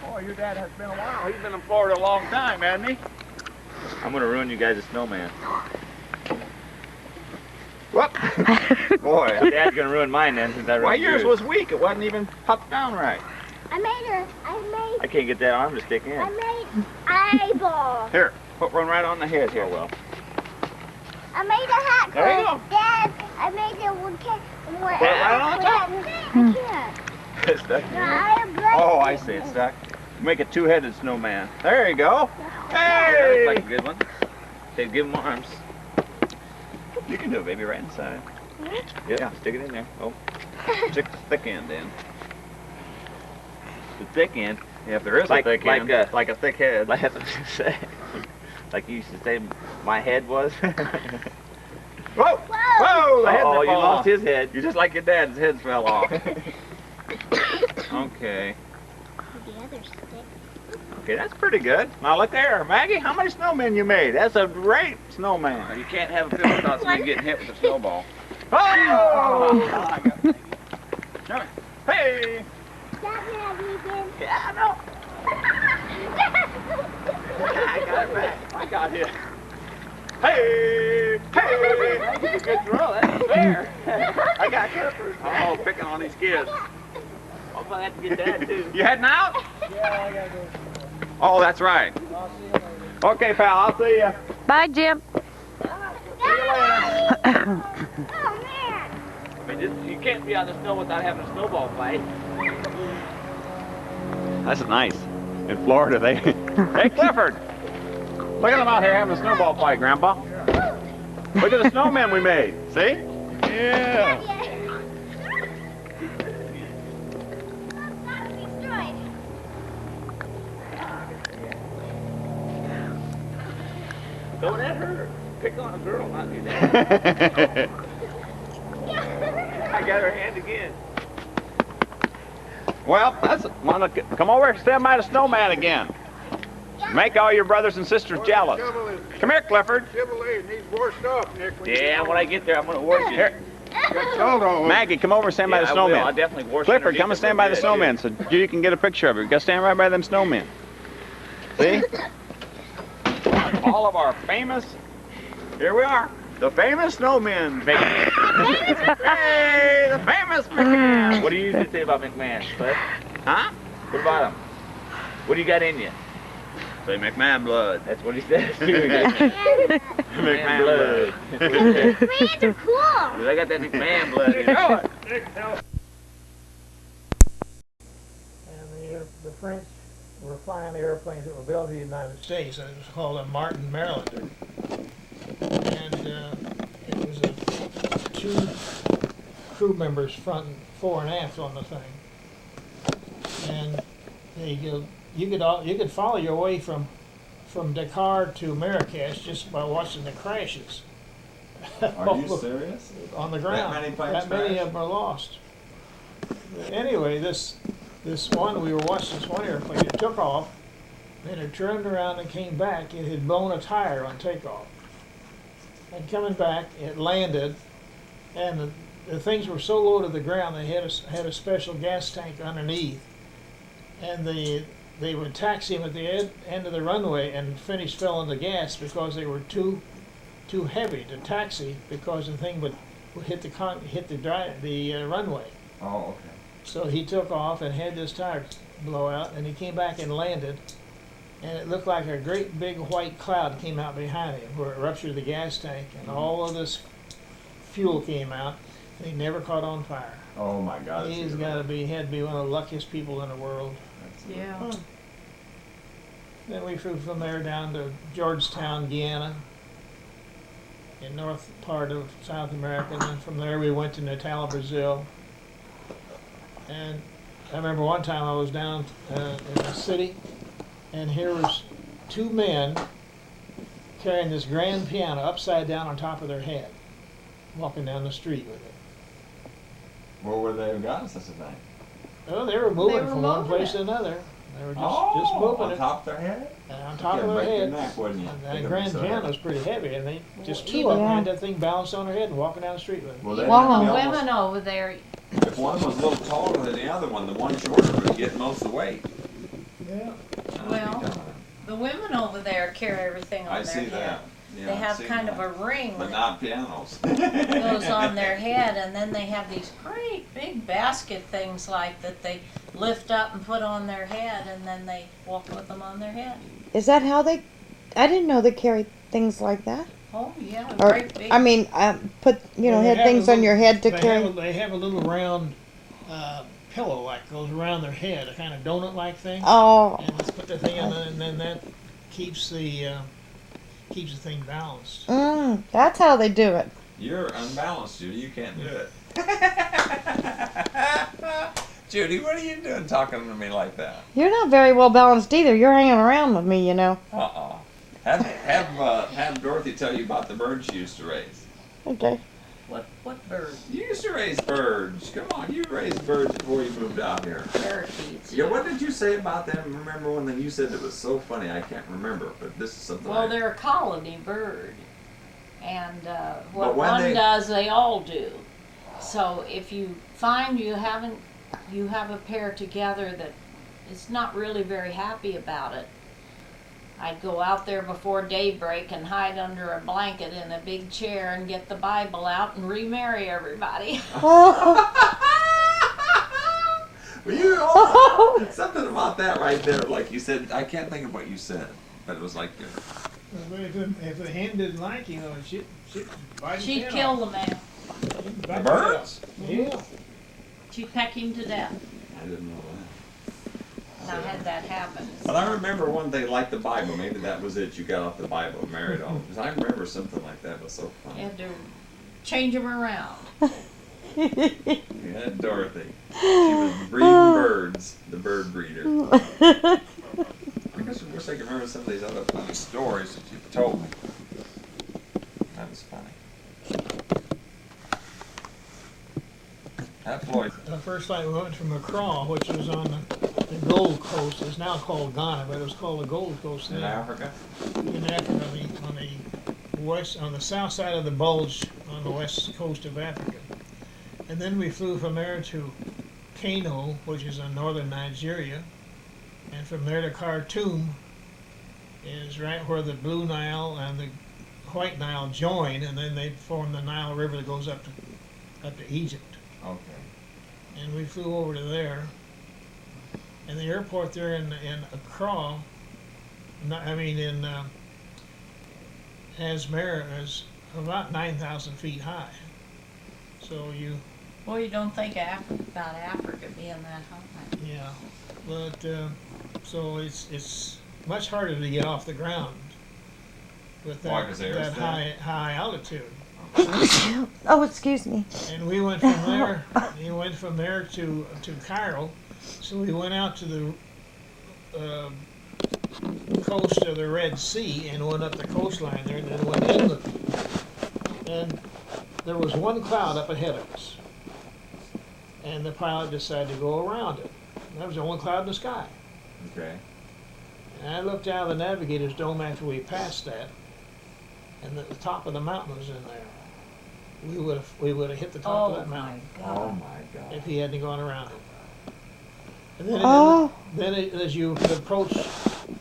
Boy, your dad has been a while. He's been in Florida a long time, hasn't he? I'm gonna ruin you guys' snowman. Whoop! Boy, your dad's gonna ruin mine then. Why, yours was weak. It wasn't even popped down right. I can't get that arm to stick in. I made eyeball. Here, put one right on the head here. Oh, well. I made a hat. There you go. Dad, I made a one. Put it right on the top. I can't. It's stuck here. Oh, I see. It's stuck. Make a two-headed snowman. There you go. Hey! That's like a good one. Okay, give him arms. You can do it, baby, right inside. Yeah, stick it in there. Oh, stick the thick end in. The thick end. Yeah, if there is a thick end. Like a thick head. Like you used to say my head was. Whoa! Whoa! The head you lost his head. You're just like your dad's head fell off. Okay. Okay, that's pretty good. Now look there, Maggie, how many snowmen you made? That's a great snowman. You can't have a fit without somebody getting hit with a snowball. Oh! Hey! Yeah, I know. I got it back. I got it. Hey! Hey! That's a good throw. That's fair. I got Clifford. Oh, picking on these kids. Hope I have to get Dad too. You heading out? Yeah, I gotta go. Oh, that's right. I'll see you later. Okay, pal. I'll see you. Bye, Jim. Oh, man. You can't be out in the snow without having a snowball fight. That's nice. In Florida, they... Hey, Clifford! Look at them out here having a snowball fight, Grandpa. Look at the snowmen we made. See? Yeah. Don't let her pick on a girl, not do that. I got her hand again. Well, come over and stand by the snowman again. Make all your brothers and sisters jealous. Come here, Clifford. Chevrolet needs washed off, Nick. Yeah, when I get there, I'm going to wash you. Here. Maggie, come over and stand by the snowman. I'll definitely wash Clifford, come and stand by the snowman so you can get a picture of it. You got to stand right by them snowmen. See? All of our famous, here we are, the famous snowmen. Hey, the famous McMahon. What do you usually say about McMahon, Bud? Huh? What about him? What do you got in you? Say McMahon blood. That's what he said. McMahon blood. McMahon's are cool. I got that McMahon blood. You know it. And the French were flying the airplanes that were built in the United States. And it was called a Martin Marylander. And it was two crew members front, fore and aft on the thing. And you could follow your way from Dakar to Marrakesh just by watching the crashes. Are you serious? On the ground. That many of them are lost. Anyway, this one, we were watching this one airplane. It took off, then it turned around and came back. It had blown a tire on takeoff. And coming back, it landed, and the things were so low to the ground they had a special gas tank underneath. And they would taxi him at the end of the runway and finish filling the gas because they were too heavy to taxi because the thing would hit the runway. Oh, okay. So he took off and had this tire blow out, and he came back and landed, and it looked like a great big white cloud came out behind him where it ruptured the gas tank, and all of this fuel came out, and he never caught on fire. Oh my God. He's had to be one of the luckiest people in the world. Yeah. Then we flew from there down to Georgetown, Guyana, in north part of South America, and then from there we went to Natal, Brazil. And I remember one time I was down in the city, and here was two men carrying this grand piano upside down on top of their head, walking down the street with it. Where would they have gotten such a thing? Oh, they were moving from one moving place it. to another. They were just moving on it. top of their head? And on top of their break head. your neck, wouldn't you? And They that could grand be so piano heavy. was pretty heavy, and they just Well, two of them even- had that thing balanced on their head and walking down the street with it. Well, they Well, might the be almost- women over there, if one was a little taller than the other one, the one shorter would get most of the weight. Yeah. well, the women over there carry everything on I their see head. that. Yeah, They I've have seen kind that. of a ring But that not pianos. goes on their head, and then they have these great big basket things like that they lift up and put on their head, and then they walk with them on their head. Is that how they? I didn't know they carried things like that. Oh yeah, Or great big. I mean, put Well, they had have things a on your head to they carry. They have a little round pillow like goes around their head, a kind of donut-like thing. Oh, And let's put the thing in, and then that keeps the thing balanced. That's how they do it. You're unbalanced, Judy. You can't do it. Judy, what are you doing talking to me like that? You're not very well balanced either. You're hanging around with me, you know. Have Dorothy tell you about the birds you used to raise. Okay. What bird? You used to raise birds. Come on, you raised birds before you moved out here. Parakeets. Yeah, what did you say about them? Remember one thing you said that was so funny? I can't remember, but this is something. Well, they're a colony bird, and what But when one they- does, they all do. So if you find you have a pair together that is not really very happy about it, I'd go out there before daybreak and hide under a blanket in a big chair and get the Bible out and remarry everybody. You also, something about that right there, like you said. I can't think of what you said, but it was like. If the hen didn't like she'd bite his She'd head kill off. the man. She'd Back birds? Yeah. She pecked him to death. I didn't know that. And I had that happen. But I remember one thing like the Bible. Maybe that was it. You got off the Bible and married on. Because I remember something like that. It was so You funny. had to change him around. Yeah, Dorothy. She was breeding birds. The bird breeder. I guess I wish I could remember some of these other funny stories that you've told me. That was funny. That Floyd. The first flight we went from Accra, which was on the Gold Coast. It's now called Ghana, but it was called the Gold Coast In then. Africa? In Africa, on the south side of the bulge on the west coast of Africa. And then we flew from there to Kano, which is in northern Nigeria. And from there to Khartoum is right where the Blue Nile and the White Nile join, and then they form the Nile River that goes up to Egypt. Okay. And we flew over to there. And the airport there in Accra, in Asmara is about 9,000 feet high. So you... Well, you don't think about Africa being that high. Yeah, but so it's much harder to get off the ground with that high altitude. Oh, excuse me. And we went from there. We went from there to Cairo. So we went out to the coast of the Red Sea and went up the coastline there, and then went inland. And there was one cloud up ahead of us, and the pilot decided to go around it. That was the only cloud in the sky. Okay. And I looked out of the navigator's dome after we passed that, and the top of the mountain was in there. We would have hit the top of that mountain. Oh my God. If he hadn't gone around it. And then, as you approach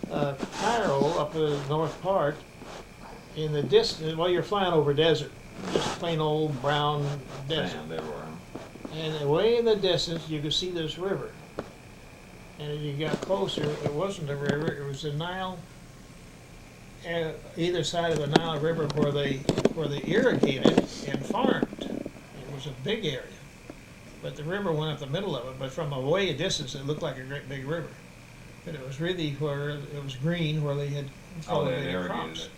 Cairo up the north part, in the distance, you're flying over desert, just plain old brown desert. Sand everywhere. And way in the distance, you could see this river. And as you got closer, it wasn't a river; it was the Nile. Either side of the Nile River where they irrigated and farmed. It was a big area, but the river went up the middle of it. But from a way distance, it looked like a great big river. But it was really where it was green, where they had cultivated crops.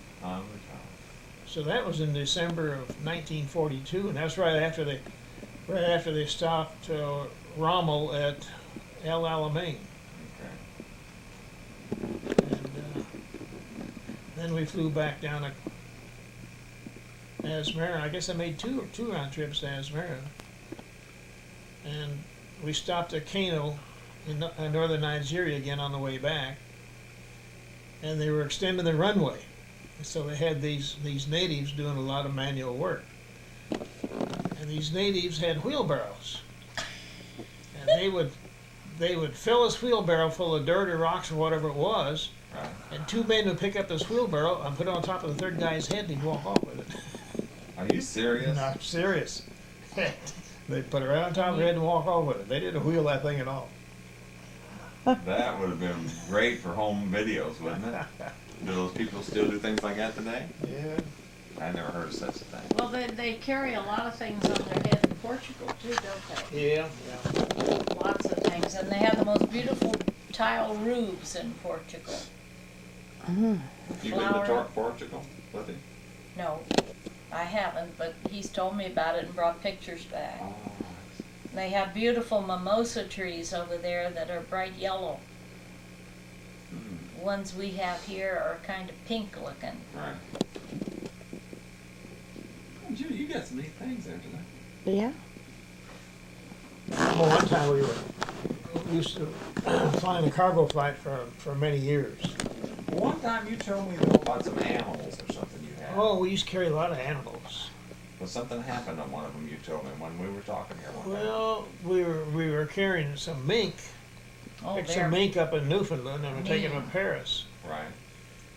So that was in December of 1942, and that's right after they stopped Rommel at El Alamein. Then we flew back down to Asmara. I guess I made two round trips to Asmara. And we stopped at Kano in northern Nigeria again on the way back. And they were extending the runway. So they had these natives doing a lot of manual work. And these natives had wheelbarrows. And they would fill this wheelbarrow full of dirt or rocks or whatever it was. Right. And two men would pick up this wheelbarrow and put it on top of the third guy's head and he'd walk off with it. Are you serious? No, I'm serious. They'd put it right on top of their head and walk off with it. They didn't wheel that thing at all. That would have been great for home videos, wouldn't it? Do those people still do things like that today? Yeah. I never heard of such a thing. Well, they carry a lot of things on their head in Portugal too, don't they? Yeah. Lots of things, and they have the most beautiful tile roofs in Portugal. You been to Portugal, Cliffy? No, I haven't, but he's told me about it and brought pictures back. Oh. They have beautiful mimosa trees over there that are bright yellow. Mm. Ones we have here are kind of pink looking. Right. Oh, Judy, you got some neat things there today. Yeah. Well, one time we used to fly in a cargo flight for many years. Well, one time you told me about some animals or something you had. Oh, we used to carry a lot of animals. Well, something happened on one of them you told me when we were talking here one time. Well, we were carrying some mink. Picked some mink up in Newfoundland and we're taking them to Paris. Right.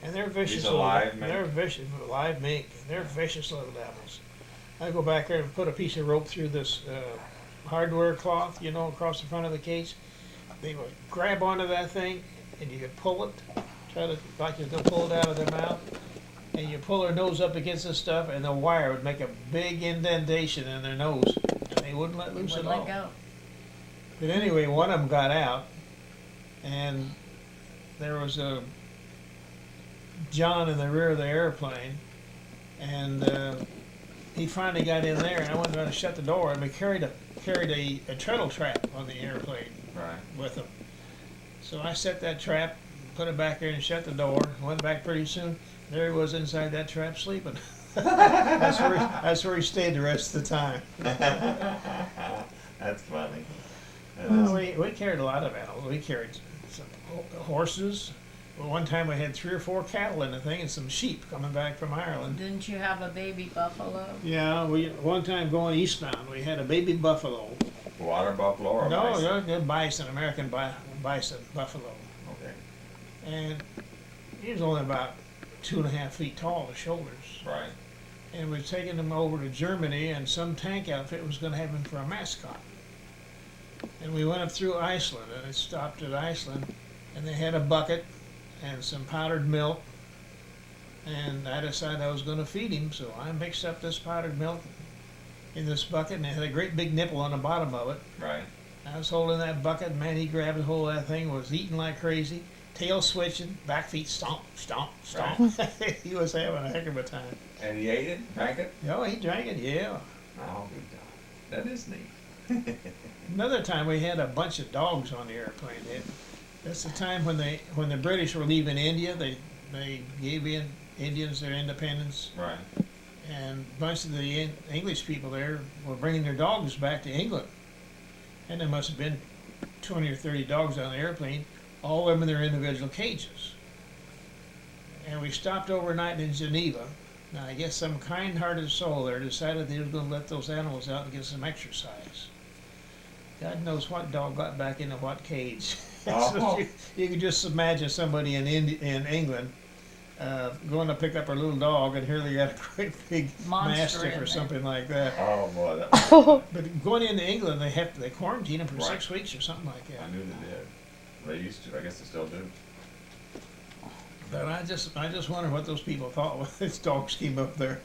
And they're vicious. These alive mink? They're vicious, live mink. They're vicious little devils. I go back there and put a piece of rope through this hardware cloth, across the front of the cage. They would grab onto that thing and you could pull it, like you're going to pull it out of their mouth. and you pull their nose up against the stuff, and the wire would make a big indentation in their nose, and they wouldn't let loose at all. Let go. But anyway, one of them got out, and there was a John in the rear of the airplane, and he finally got in there, and I wasn't going to shut the door, and we carried a treadle trap on the airplane with him. So I set that trap, put it back there, and shut the door. Went back pretty soon. There he was inside that trap sleeping. That's where he stayed the rest of the time. That's funny. Well, we carried a lot of animals. We carried some horses. Well, one time we had 3 or 4 cattle in the thing and some sheep coming back from Ireland. Didn't you have a baby buffalo? Yeah, one time going eastbound, we had a baby buffalo. Water buffalo or bison? No, bison, American bison buffalo. Okay. And he was only about 2.5 feet tall, the shoulders. Right. And we'd taken him over to Germany, and some tank outfit was going to have him for a mascot. And we went up through Iceland, and it stopped at Iceland, and they had a bucket and some powdered milk, and I decided I was going to feed him, so I mixed up this powdered milk in this bucket, and it had a great big nipple on the bottom of it. Right. I was holding that bucket, man, he grabbed a hold of that thing, was eating like crazy, tail switching, back feet stomp, stomp, stomp. Right. He was having a heck of a time. And he ate it? Drank it? Oh, he drank it, yeah. Oh, good dog. That is neat. Another time we had a bunch of dogs on the airplane. That's the time when the British were leaving India. They gave Indians their independence. Right. And a bunch of the English people there were bringing their dogs back to England. And there must have been 20 or 30 dogs on the airplane, all of them in their individual cages. And we stopped overnight in Geneva. Now, I guess some kind-hearted soul there decided they were going to let those animals out and get some exercise. God knows what dog got back into what cage. Oh. So you can just imagine somebody in England going to pick up her little dog, and here they got a great big mastiff or something like that. Oh boy, But going into England, they quarantine them for 6 weeks or something like that. I knew they did. They used to. I guess they still do. But I just wonder what those people thought when these dogs came up there.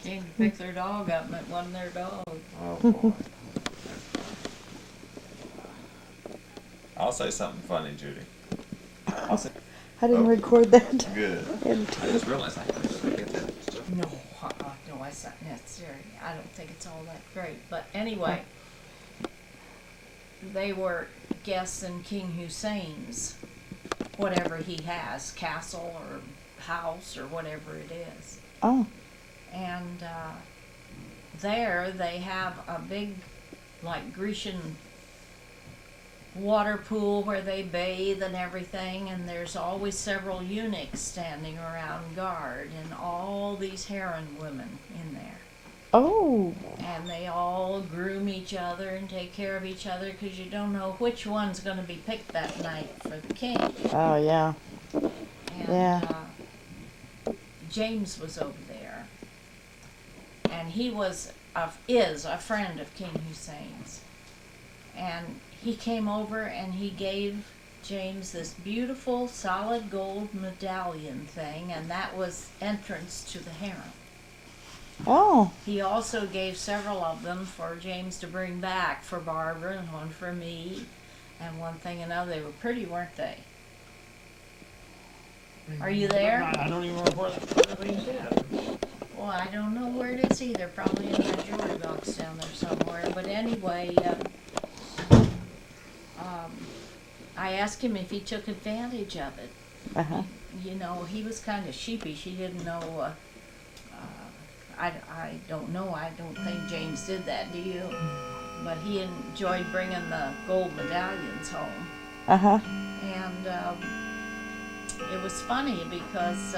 Came to pick their dog up, and it wasn't their dog. Oh boy. I'll say something funny, Judy. I'll say. I didn't record that. Good. I just realized I forget that. No, no, it's not necessary. I don't think it's all that great. But anyway, they were guests in King Hussein's, whatever he has, castle or house or whatever it is. Oh. And there they have a big, like, Grecian water pool where they bathe and everything, and there's always several eunuchs standing around guard, and all these harem women in there. Oh. And they all groom each other and take care of each other, because you don't know which one's going to be picked that night for the king. Oh, yeah. And, Yeah. James was over there, and he is a friend of King Hussein's, and he came over and he gave James this beautiful solid gold medallion thing, and that was entrance to the harem. Oh. He also gave several of them for James to bring back for Barbara, and one for me, and one thing and another. They were pretty, weren't they? Are you there? I don't even know where that thing's at. Well, I don't know where it is either. Probably in that jewelry box down there somewhere. But anyway, I asked him if he took advantage of it. Uh-huh. You know, he was kind of sheepish. He didn't know. I don't know. I don't think James did that. Do you? But he enjoyed bringing the gold medallions home. Uh-huh. And it was funny because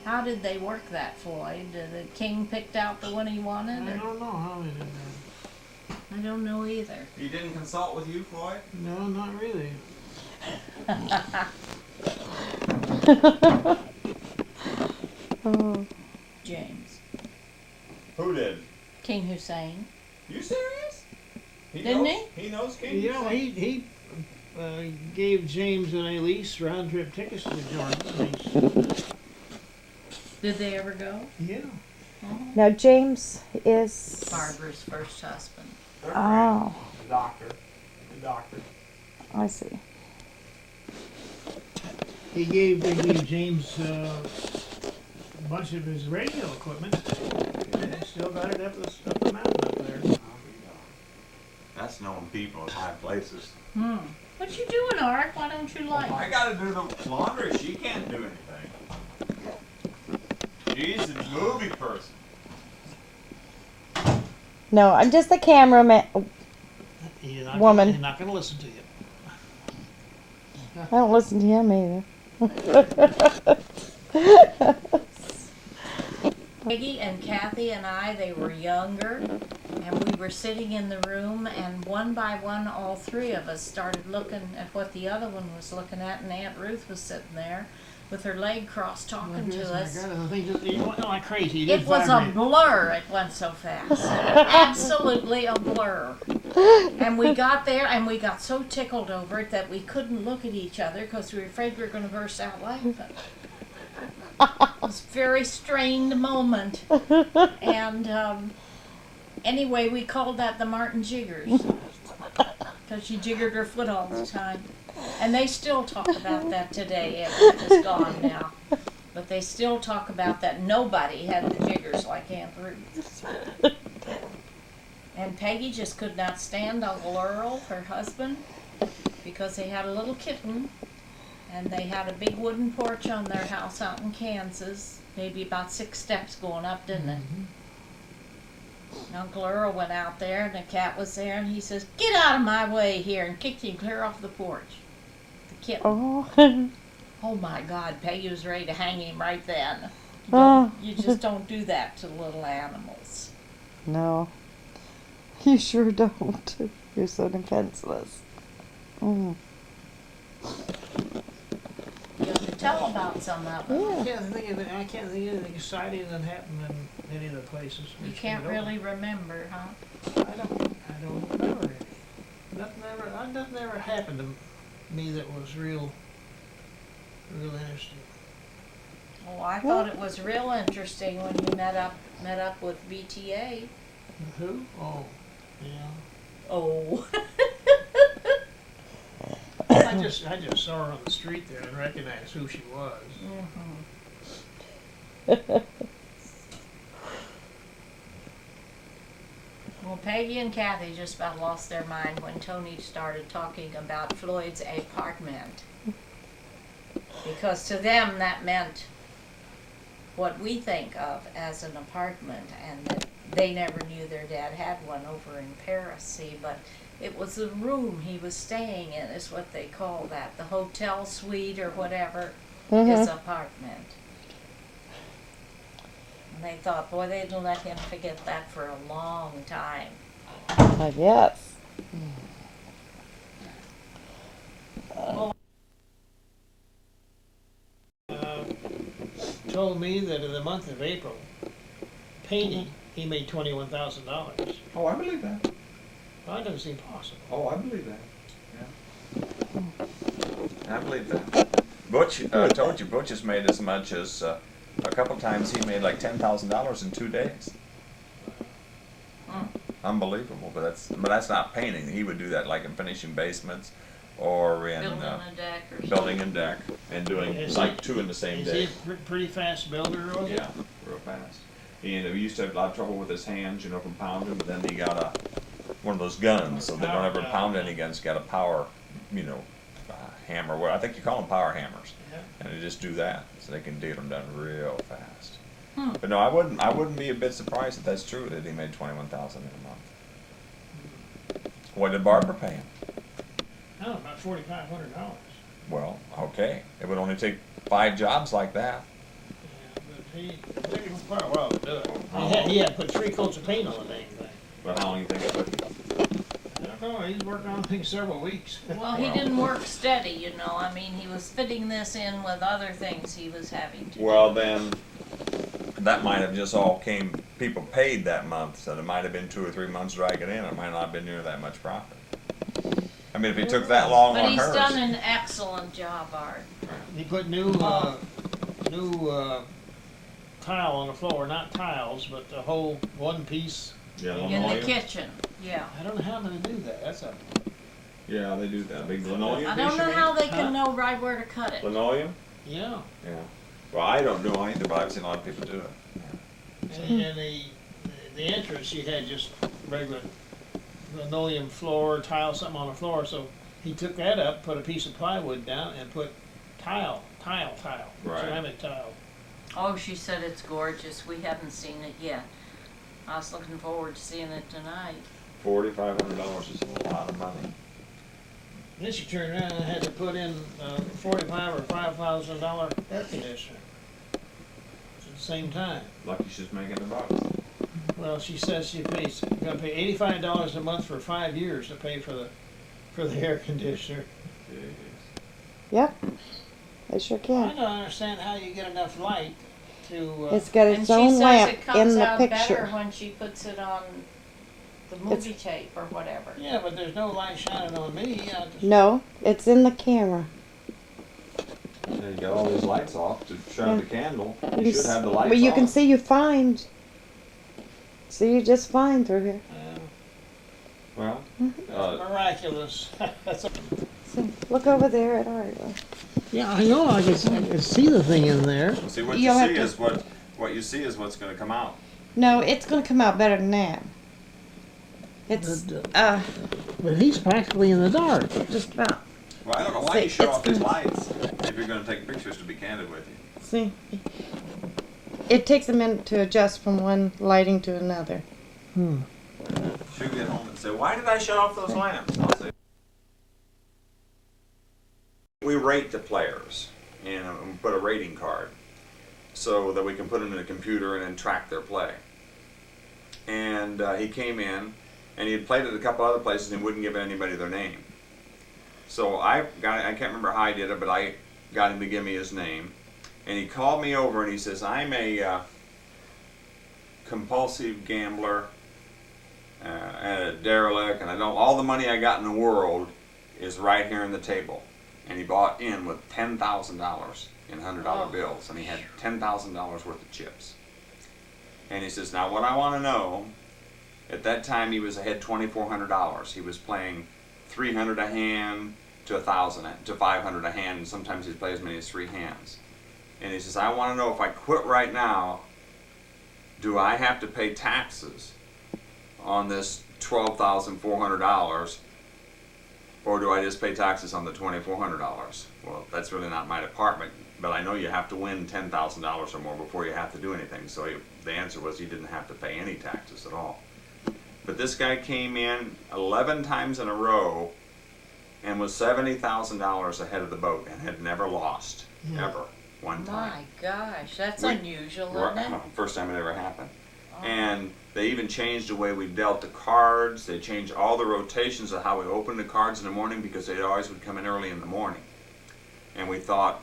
how did they work that, Floyd? The king picked out the one he wanted? I don't know how they did that. I don't know either. He didn't consult with you, Floyd? No, not really. Oh. James. Who did? King Hussein. You serious? Didn't knows, he? He knows King Yeah, Hussein? he gave James and Elise round-trip tickets to Jordan. Did they ever go? Yeah. Now James is. Barbara's first husband. Oh, The doctor. I see. They gave James a bunch of his radio equipment. And they still got it up the mountain up there. That's knowing people in high places. What you doing, Art? Why don't you like? I gotta do the laundry. She can't do anything. She's a movie person. No, I'm just the cameraman. Woman. He's not going to listen to you. I don't listen to him either. Peggy and Kathy and I, they were younger, and we were sitting in the room, and one by one, all three of us started looking at what the other one was looking at, and Aunt Ruth was sitting there with her leg crossed talking to us. It went like crazy. It was a blur. It went so fast. Absolutely a blur. And we got there, and we got so tickled over it that we couldn't look at each other because we were afraid we were going to burst out laughing. It was a very strained moment. And anyway, we called that the Martin Jiggers because she jiggered her foot all the time. And they still talk about that today. It was gone now. But they still talk about that. Nobody had the jiggers like Aunt Ruth. And Peggy just could not stand Uncle Earl, her husband, because they had a little kitten. And they had a big wooden porch on their house out in Kansas. Maybe about 6 steps going up, didn't it? And Uncle Earl went out there, and the cat was there, and he says, "Get out of my way here," and kicked him clear off the porch. The kitten. Oh. Oh my God, Peggy was ready to hang him right then. Oh. You just don't do that to little animals. No. You sure don't. You're so defenseless. Mm. You have to tell about some of them. I can't think of anything exciting that happened in any of the places. You can't really remember, huh? I don't remember any. Nothing ever happened to me that was real interesting. Oh, I thought it was real interesting when you met up with VTA. Who? Oh, yeah. Oh. I just saw her on the street there and recognized who she was. Well, Peggy and Kathy just about lost their mind when Tony started talking about Floyd's apartment. Because to them that meant what we think of as an apartment, and that they never knew their dad had one over in Paris, see, but it was the room he was staying in, is what they call that. The hotel suite or whatever, his apartment. And they thought, boy, they'd let him forget that for a long time. I guess. Told me that in the month of April, painting, he made $21,000. Oh, I believe that. Well, that doesn't seem possible. Oh, I believe that. Yeah. I believe that. Butch, I told you, Butch has made as much as a couple times he made like $10,000 in 2 days. Unbelievable, but that's not painting. He would do that like in finishing basements or in Building a deck or building a deck and doing like 2 in the same day. Is he a pretty fast builder, was he? Yeah, real fast. He used to have a lot of trouble with his hands, from pounding, but then he got one of those guns, so they don't ever pound any guns. He got a power, hammer. Well, I think you call them power hammers, and they just do that, so they can get them done real fast. But no, I wouldn't be a bit surprised if that's true that he made $21,000 in a month. What did Barbara pay him? Oh, about $4,500. Well, okay, it would only take 5 jobs like that. Yeah, but he took him quite a while to do it. He had put 3 coats of paint on the dang thing. But how long do you think it took? I don't know. He's working on things several weeks. Well, he didn't work steady, I mean, he was fitting this in with other things he was having to do. Well, then, that might have just all people paid that month, so there might have been 2 or 3 months dragging in. It might not have been near that much profit. I mean, if he took that long But on he's hers. done an excellent job, Art. He put new tile on the floor, not tiles, but the whole one piece. Yeah, In the linoleum. kitchen, yeah. I don't know how they do that. That's a Yeah, they do that. Big linoleum. I don't know how they can Huh? know right where to cut it. Linoleum? yeah. Yeah. Well, I don't do either, but I've seen a lot of people do it. And the entrance, she had just regular linoleum floor, tile, something on the floor. So he took that up, put a piece of plywood down, and put tile, Right. ceramic tile. Oh, she said it's gorgeous. We haven't seen it yet. I was looking forward to seeing it tonight. $4,500 is a lot of money. Then she turned around and had to put in $45,000 or $5,000 air conditioner at the same time. Lucky she's making the bucks. Well, she says she's going to pay $85 a month for 5 years to pay for the air conditioner. Jeez. Yep. They sure I can. don't understand how you get enough light to. It's got And its she own says lamp it comes in the out better picture. when she puts it on the movie tape or whatever. Yeah, but there's no light shining on me. No, it's in the camera. Yeah, you got all these lights off to shine the candle. You You should s- have the lights Well, you on. can see you find. See you just fine through here. Well, Miraculous. That's a, See, look over there at Art. yeah, I know. I can see the thing in there. see what You'll you have see to- is what you see is what's going to come out. No, it's going to come out better than that. It's But he's practically in the dark. just about. Well, I don't know why See, you shut it's off these gonna- lights if you're going to take pictures. To be candid with you. See, it takes a minute to adjust from one lighting to another. She'll get home and say, "Why did I shut off those lamps?" I'll say, we rate the players and put a rating card so that we can put them in a computer and then track their play. And he came in and he had played at a couple other places and wouldn't give anybody their name. So I can't remember how I did it, but I got him to give me his name. And he called me over and he says, "I'm a compulsive gambler and a derelict, and I don't, all the money I got in the world is right here on the table." And he bought in with $10,000 in $100 bills, and he had $10,000 worth of chips. And he says, "Now what I want to know," at that time he was ahead $2,400. He was playing 300 a hand to 1,000 to 500 a hand, and sometimes he'd play as many as 3 hands. And he says, "I want to know if I quit right now, do I have to pay taxes on this $12,400, or do I just pay taxes on the $2,400? Well, that's really not my department, but I know you have to win $10,000 or more before you have to do anything." So the answer was he didn't have to pay any taxes at all. But this guy came in 11 times in a row and was $70,000 ahead of the boat and had never lost, ever, one time. My gosh, that's We- unusual, isn't it? First time it ever happened. And they even changed the way we dealt the cards. They changed all the rotations of how we opened the cards in the morning, because they always would come in early in the morning. And we thought,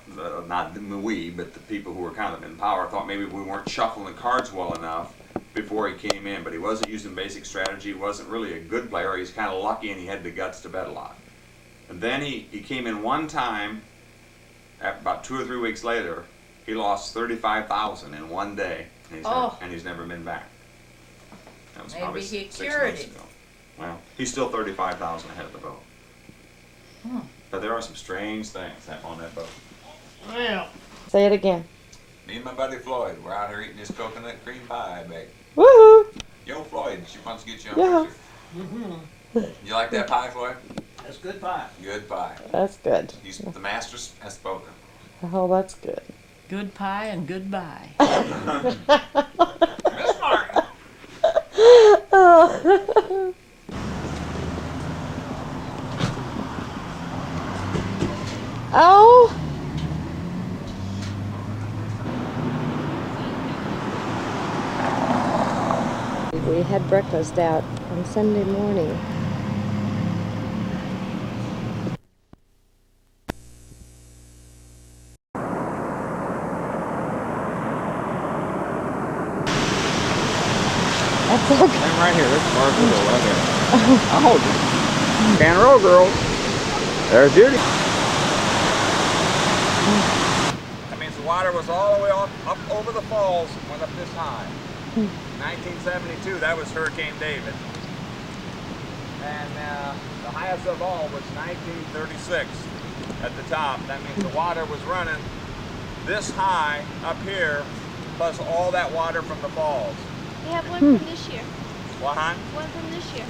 not we, but the people who were kind of in power thought maybe we weren't shuffling the cards well enough before he came in. But he wasn't using basic strategy. He wasn't really a good player. He was kind of lucky, and he had the guts to bet a lot. And then he came in one time, about 2 or 3 weeks later, he lost $35,000 in one day, and he's never been back. That was probably Maybe he 6 cured months him. ago. Well, he's still $35,000 ahead of the boat. But there are some strange things on that boat. Well, Say it again. Me and my buddy Floyd, we're out here eating this coconut cream pie I baked. Woohoo! Yo, Floyd, she wants to get you on Yeah. picture. You like that pie, Floyd? that's good pie. Good pie. That's good. The master has spoken. Oh, that's good. Good pie and goodbye. Miss Martin. Oh. We had breakfast out on Sunday morning. That's okay. I'm right here. This is Mark. Right here. I'll hold you. Can roll, girl. There's Judy. That means the water was all the way up over the falls and went up this high. 1972, that was Hurricane David. And the highest of all was 1936 at the top. That means the water was running this high up here, plus all that water from the falls. We have one from this year. What, hon? One from this year.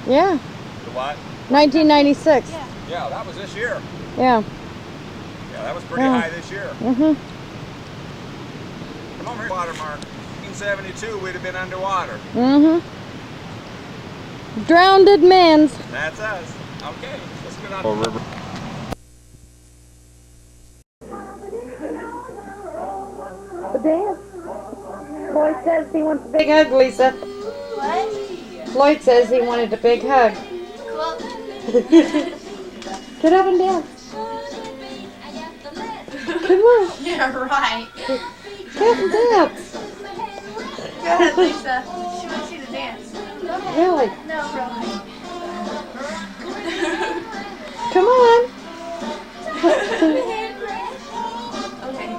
Yeah. The what? 1996. Yeah. Yeah, that was this year. Yeah. Yeah, that was pretty high this year. Mhm. Come on here, watermark. 1972, we'd have been underwater. Mhm. Drowned men's. That's us. Okay, let's go down to the river. The dance. Floyd says he wants a big hug, Lisa. What? Floyd says he wanted a big hug. Cool. Get up and dance. Come on. Yeah, right. Get up and dance. Go ahead, Lisa. She wants you to dance. Go ahead. Really? No, really. Come on. Okay.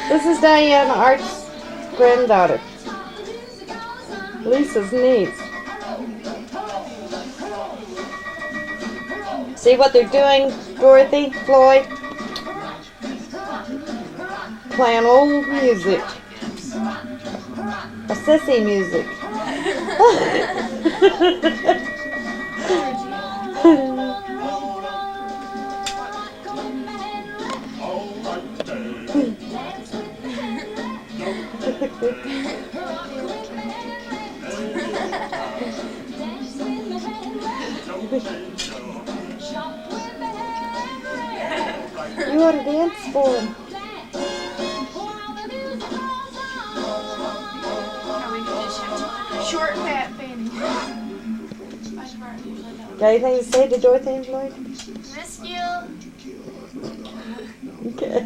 This is Diana, Art's granddaughter. Lisa's niece. See what they're doing, Dorothy, Floyd? Playing old music. A sissy music. You ought to dance for him. Short, fat fanny. Got anything to say to Dorothy and Floyd? Miss you. Okay.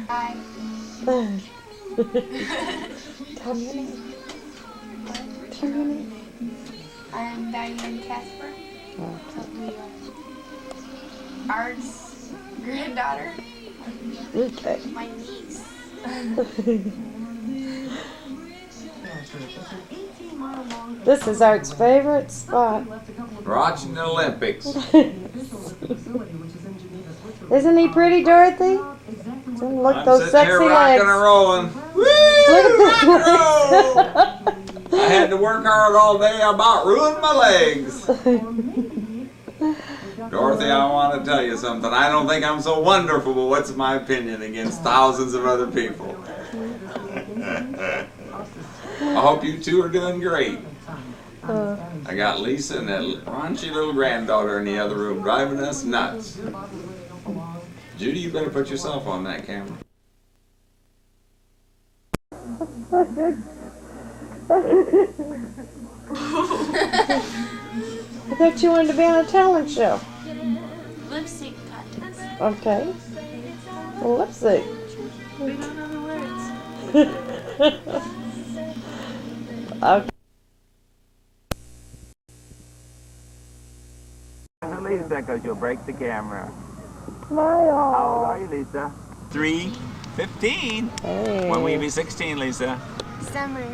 Bye. Tell me your name. Tell me your name. I'm Diane Casper. Okay. Art's granddaughter. Okay. My niece. This is Art's favorite spot. Watching the Olympics. Isn't he pretty, Dorothy? Look at I'm those sitting sexy here legs. rocking and rolling. Look at those I had to work hard all day. I about ruined my legs. Dorothy, I want to tell you something. I don't think I'm so wonderful, but what's my opinion against thousands of other people? I hope you two are doing great. I got Lisa and that raunchy little granddaughter in the other room driving us nuts. Judy, you better put yourself on that camera. I thought you wanted to be on a talent show. Lip sync contest. Okay. Well, lip sync. We don't know the words. Okay. Lisa, because you'll break the camera. Smile. How old are you, Lisa? 3:15. Hey. When will you be 16, Lisa? Summer.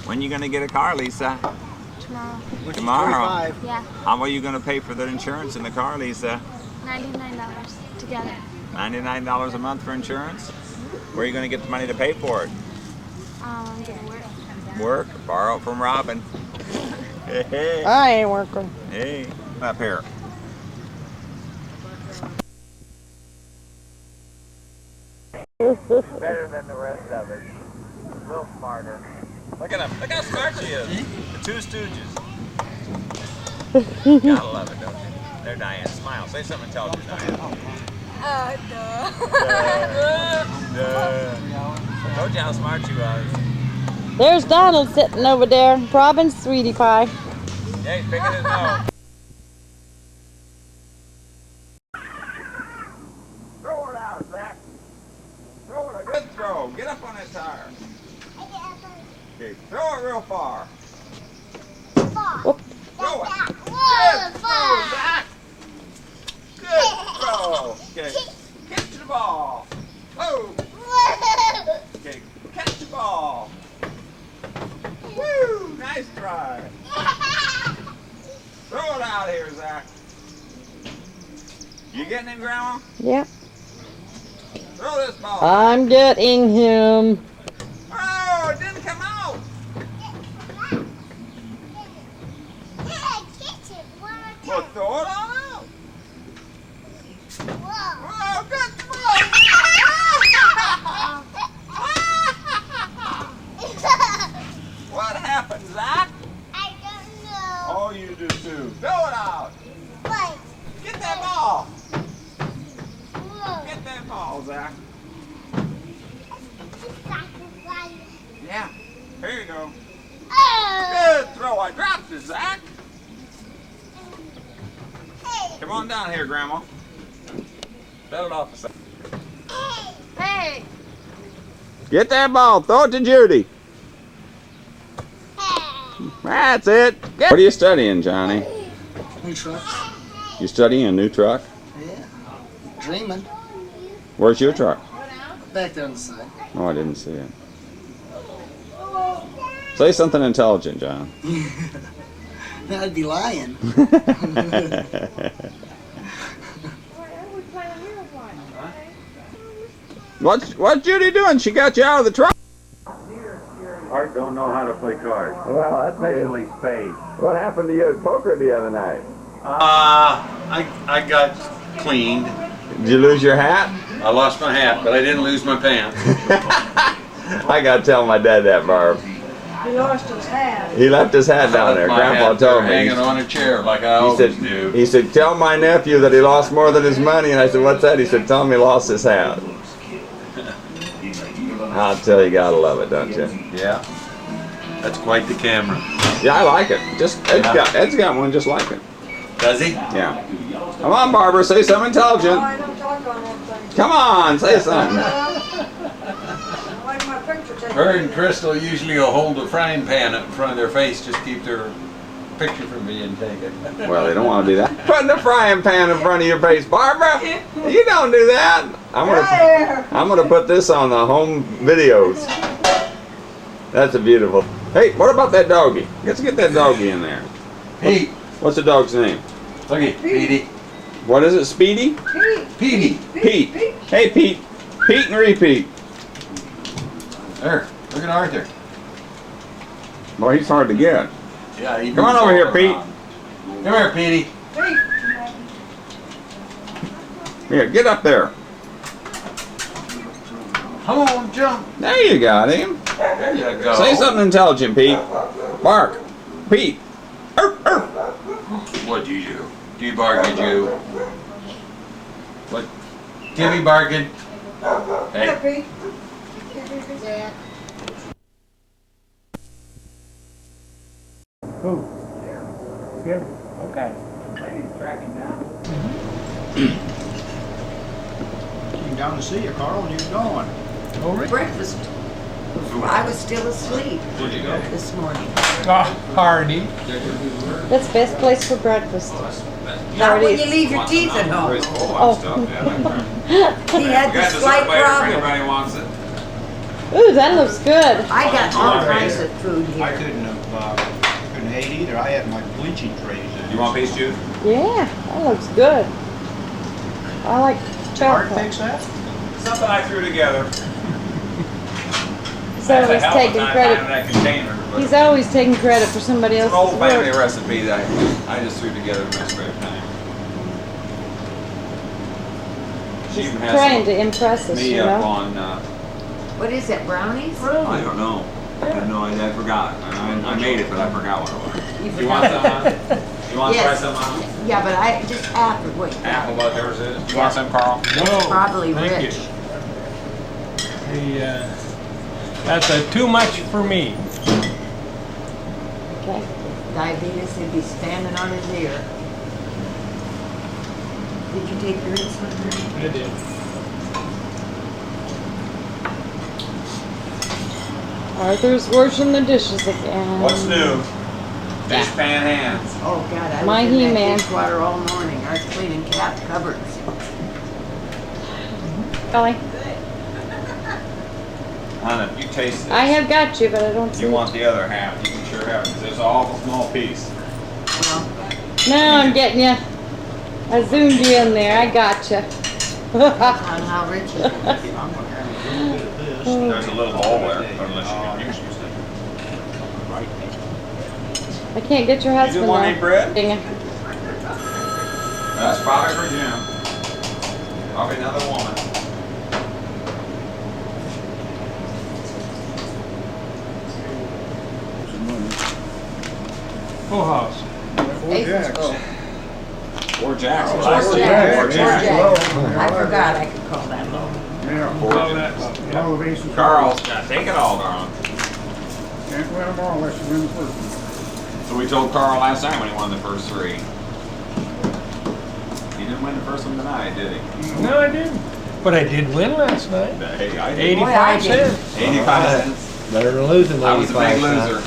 When you gonna get a car, Lisa? Tomorrow. Tomorrow. Yeah. How are you gonna pay for the insurance in the car, Lisa? $99 together. $99 a month for insurance? Where are you gonna get the money to pay for it? Get work. Work? Borrow it from Robin. Hey, I ain't working. hey, up here. Better than the rest of it. A little smarter. Look at him. Look how smart she is. The Two Stooges. Gotta love it, don't you? There, Diane. Smile. Say something intelligent, Diane. Duh. Told you how smart she was. There's Donald sitting over there. Robin's sweetie pie. Yeah, he's picking his nose. Throw it out, Zach. Throw it a good throw. Get up on that tire. Okay, throw it real far. Whoop. Throw it. Whoa, Zach! Good throw. Okay, catch the ball. Whoa. Okay, catch the ball. Woo! Nice try. Throw it out here, Zach. You getting him, Grandma? Yep. Throw this ball. I'm getting him. Oh, it didn't come out. Well, throw it on out. Whoa, good throw. What happened, Zach? I don't know. Oh, you do too. Throw it out. What? Get that ball. Whoa. Get that ball, Zach. Yeah. Here you go. Oh. Good throw. I dropped it, Zach. Come on down here, Grandma. Set it off a second. Hey. Get that ball. Throw it to Judy. That's it. What are you studying, Johnny? New truck. You studying a new truck? Yeah. Dreaming. Where's your truck? Back there on the side. Oh, I didn't see it. Say something intelligent, John. I'd be lying. What's Judy doing? She got you out of the truck. Art don't know how to play cards. Well, that's Especially spades. What happened to you at poker the other night? I got cleaned. Did you lose your hat? I lost my hat, but I didn't lose my pants. I gotta tell my dad that, Barb. He lost his hat. He left his hat down there. My Grandpa hat told me. hanging on a chair like I He always said, do. he said, tell my nephew that he lost more than his money. And I said, what's that? He said, tell him he lost his hat. I'll tell you, gotta love it, don't you? Yeah. That's quite the camera. Yeah, I like it. Ed's got one just like it. Does he? Yeah. Come on, Barbara, say something intelligent. I don't talk on that thing. Come on, say something. I like my picture taken. Her and Crystal usually will hold a frying pan up in front of their face just to keep their picture from being taken. Well, they don't want to do that. Putting the frying pan in front of your face, Barbara. You don't do that. I'm gonna put this on the home videos. That's a beautiful. Hey, what about that doggy? Let's get that doggy in there. Pete. What's the dog's name? Look at Petey. What is it, Speedy? Petey. Pete. Hey, Pete. Pete and repeat. There. Look at Arthur. Boy, he's hard to get. Yeah. He Come on moves over all here, Pete. around. Come here, Petey. Here, get up there. Come on, jump. There you got him. There you go. Say something intelligent, Pete. Bark. Pete. Arf, arf. What'd you do? Do you bargain, you? What? Timmy bargain? Hey. Who? Good. Okay. Came down to see you, Carl, and you're gone. Oh, really? Breakfast. I was still asleep Where'd you go? this morning. Hardy. That's the best place for breakfast. Not when you leave your teeth at home. Oh. He had the slight problem. Anybody wants it? Ooh, that looks good. I got all kinds of food I here. couldn't hate either. I had my bleaching trays in. You want a piece, Jude? Yeah, that looks good. I like Art chocolate. fix that? Something I threw together. He's always taking credit. That container, but He's always taking credit for somebody it's an else's old family work. recipe that I just threw together in my spare time. She even has Trying some to impress us, me you up know. on. What is that, brownies? I don't know. I have no idea. I forgot. I made it, but I forgot what it was. You You want some? You want to try Yes. some? Yeah, but I just after wait. Apple, what yours is? You want some, Carl? Probably thank rich. That's too much for me. Okay. Diabetes, he'd be standing on his ear. Did you take your insulin? I did. Arthur's washing the dishes again. What's new? Dishpan hands. Oh, God, I My was in He-Man. that dishwater all morning. I was cleaning cat cupboards. Golly. Honey, you taste this. I have got you, but I don't see You want the other half? You can sure have it. 'Cause it's an awful small piece. No, I'm getting you. I zoomed you in there. I got you. On how rich it is. I'm gonna have a little bit of this. There's a little hole there, unless you can use it. I can't get your You husband didn't want any though. bread? Dang it. That's probably for Jim. Probably another woman. Full house. Four Jacks. Oh, Four Four Jacks. Jacks. I forgot I could call that low. Four Jacks. Carl's got take it all, darling. Can't win them all unless you win the first one. So we told Carl last time when he won the first three. He didn't win the first one tonight, did he? No, I didn't. But I did win last night. Hey, I did. 85 cents. 85 cents. Better than losing I was a big 85 loser.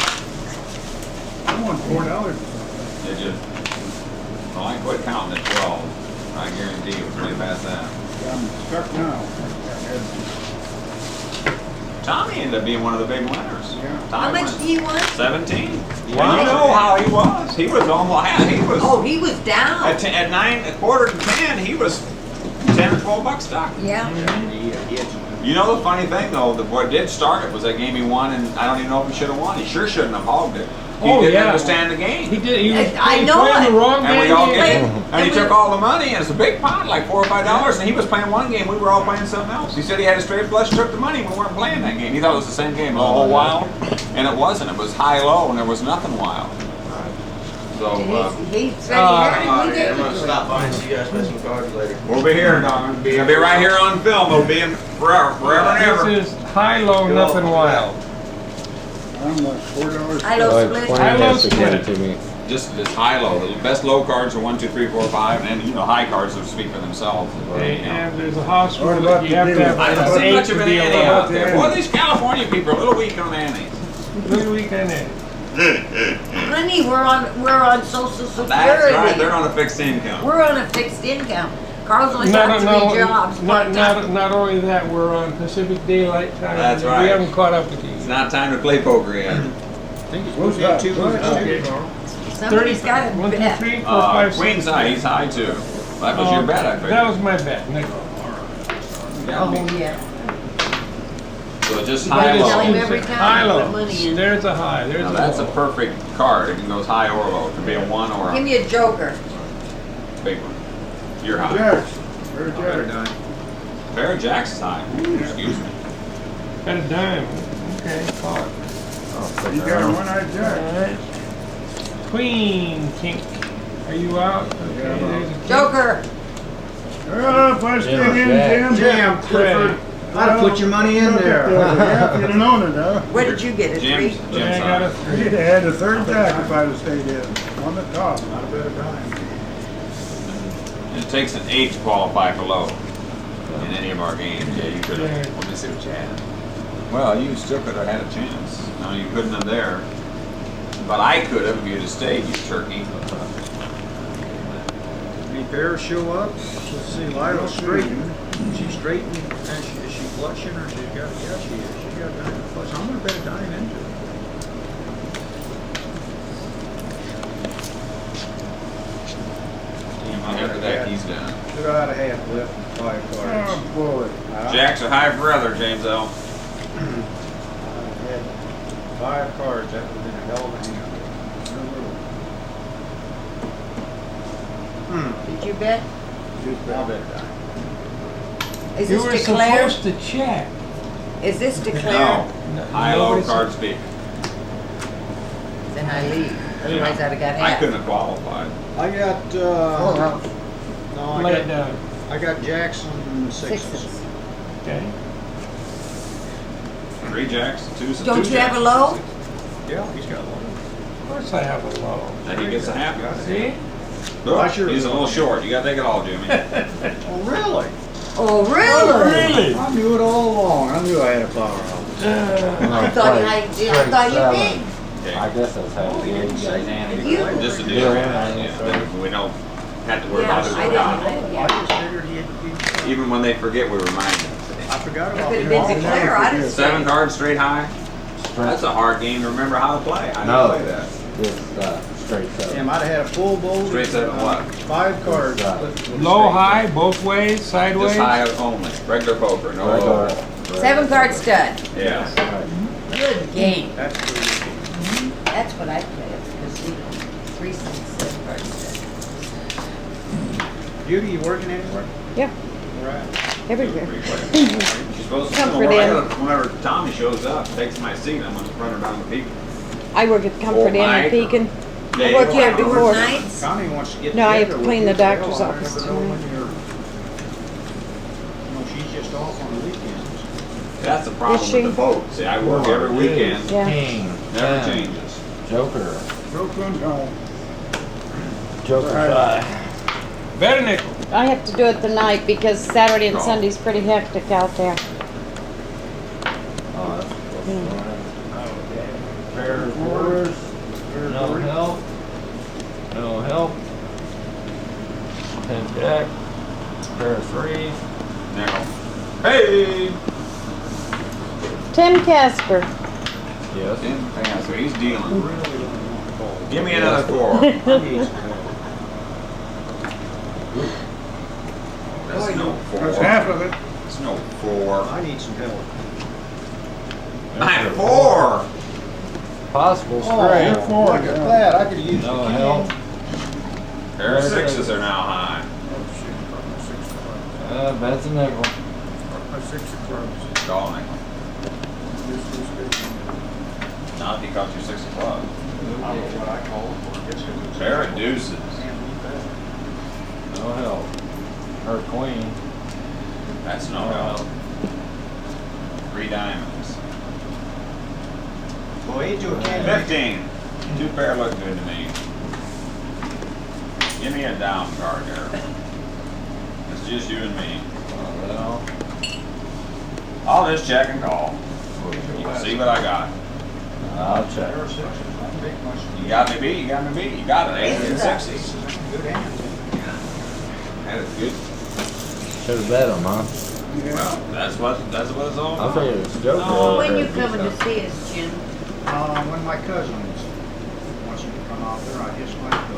I won $4. Did you? Well, I quit counting at 12. I guarantee it was way past that. I'm stuck now. Tommy ended up being one of the big winners. How much did he win? 17. Wow. You know how he was. He was almost, he was, Oh, he was down. at 9, a quarter to 10, he was 10 or 12 bucks stock. Yeah. You know the funny thing though, the boy did start it was that game he won, and I don't even know if he should have won. He sure shouldn't have hogged it. He Oh, didn't yeah. understand the game. He did. He was I know playing it. the wrong And we game. all He- get, and he took all the money, and it's a big pot, like $4 or $5, and he was playing one game, we were all playing something else. He said he had a straight flush, took the money, and we weren't playing that game. He thought it was the same game the whole while, and it wasn't. It was high-low, and there was nothing wild. So, He said he had it. We gave it to him. Stop by and see you guys play some cards later. we'll be here, dog. We'll be right here on film. We'll be in forever and ever. This is high-low, nothing wild. I'm like $4. I low split. High-low split. Just high-low. The best low cards are 1, 2, 3, 4, 5, and then, high cards will speak for themselves. And there's a house rule What that about you the have to dealer? have I don't an see 8 much to of an be ante allowed out there. Boy, these California people are a little weak on antes. Little weekend in. Honey, we're on Social Security. That's right. They're on a fixed income. We're on a fixed income. Carl's only got 3 jobs. Not only that, we're on Pacific Daylight Time. That's and right. We haven't caught up with you. It's not time to play poker yet. What's that? Somebody's got a 1, 2, bet. 3, 4, 5, 6. Queen's high. He's high too. That was your bet, I figured. That was my bet. Nick. Oh, yeah. So just You gotta tell him high-low. every time High-low. you put money in. There's a high. There's Now a that's a low. perfect card. It can go high or low. It can be a 1 or Give a me a joker. big one. You're high. Jacks. Very Jacks. Bear Jack's is high. Excuse me. Got a dime. Okay, caught. You got a one-eyed Jack. Alright. Queen, king. Are you out? Okay, Yeah, I'm out. there's a king. Joker. Oh, punch it in, Jim. Clifford. I'd put your money in there. Yeah, if you'd have known it, huh? What did you get? A 3? Jim's Yeah, I got a high. You'd 3. have had the third Jack if I'd have stayed in. On the top, not a bit of dime. It takes an 8 to qualify for low in any of our games. Yeah, you could have. Let me see what you had. Well, you still could have had a chance. No, you couldn't have there. But I could have if you'd have stayed, you turkey. Any pairs show up? Let's see, Lila's straightened. She's straightened. And is she flushing or she's got, yeah, she is. She's got a dime flush. I'm going to bet a dime into it. After that, he's done. Should I have half left and 5 cards? Oh, boy. Jacks are high forever, James L. I had 5 cards. That would have been a hell of a hand. Did you bet? I'll bet dime. Is You this were declared? supposed to check. Is this declared? No. High-low Nobody's- card speak. Then I leave. Otherwise I'd have got I half. couldn't have qualified. I got, no, Lay it down. I got Jackson sixes. Sixes. Okay. 3 Jacks, 2 2 Don't you have a Jacks. low? Yeah, he's got one. Of course I have a low. Then he gets a half. See? Look, I sure he's a do. little short. You gotta take it all, Jimmy. Oh, really? Oh, really? Really? I knew it all along. I knew I had a power house. I thought you did. I thought you did. Okay. I guess that's how it is. Just a deal. Yeah, we don't have to worry about who we got. I just figured he had Even when they forget, we remind them. I forgot If about it had been Sinclair, I'd have said. 7 cards straight high. That's a hard game to remember how to play. How do you play that? Just straight seven. Yeah, might have had a full bowl. Straight seven what? 5 cards. Low, high, both ways, sideways. Just high only. Regular poker. No low. 7-card stud. Yeah. Good game. That's pretty good. That's what I play. It's casino. 3 cents, 7-card stud. Judy, you working anywhere? Yeah, Right. everywhere. She's supposed to Comfort whenever Tommy shows up, takes my seat, I'm gonna run her down the peak. I work at Comfort Inn in Pekin. I Dave. worked here before. Nights? Connie wants to get No, I have together to clean with the you. doctor's I office never know when tonight. you're- she's just off on the weekends. That's the problem Is she? with the boat. See, I work every weekend. Yeah. King. Never 10, changes. Joker. Brooklyn, no. Joker Right. 5. Bet a nickel. I have to do it the night because Saturday and Oh. Sunday's pretty hectic out there. Oh, that's what's going on. Okay. Pair of quarters. No help. No help. 10 jack. Pair of 3s. Nickel. Hey! Tim Casper. Yes. Yeah, so he's dealing. Give me another 4. That's no 4. That's half of it. It's no 4. I need some help. I have 4. Possible Oh, straight. you're 4. Look at that. I could use No the help. Pair of 6s are now high. That's a nickel. Call nickel. Not if he caught you 6 of clubs. Pair of deuces. No help. Her queen. That's no help. 3 diamonds. Well, he do a can 15. 2 pair look good to me. Give me a down card there. It's just you and me. Well, I'll just check and call. You can see what I got. I'll check. You got me beat, you got me beat. You got it. 8 and 60s. good hand. That is good. Should have bet him, huh? Well, that's what it's all I about. figured it's Joker. Oh, when you coming to see us, Jim? When my cousin wants me to come out there, I just might go.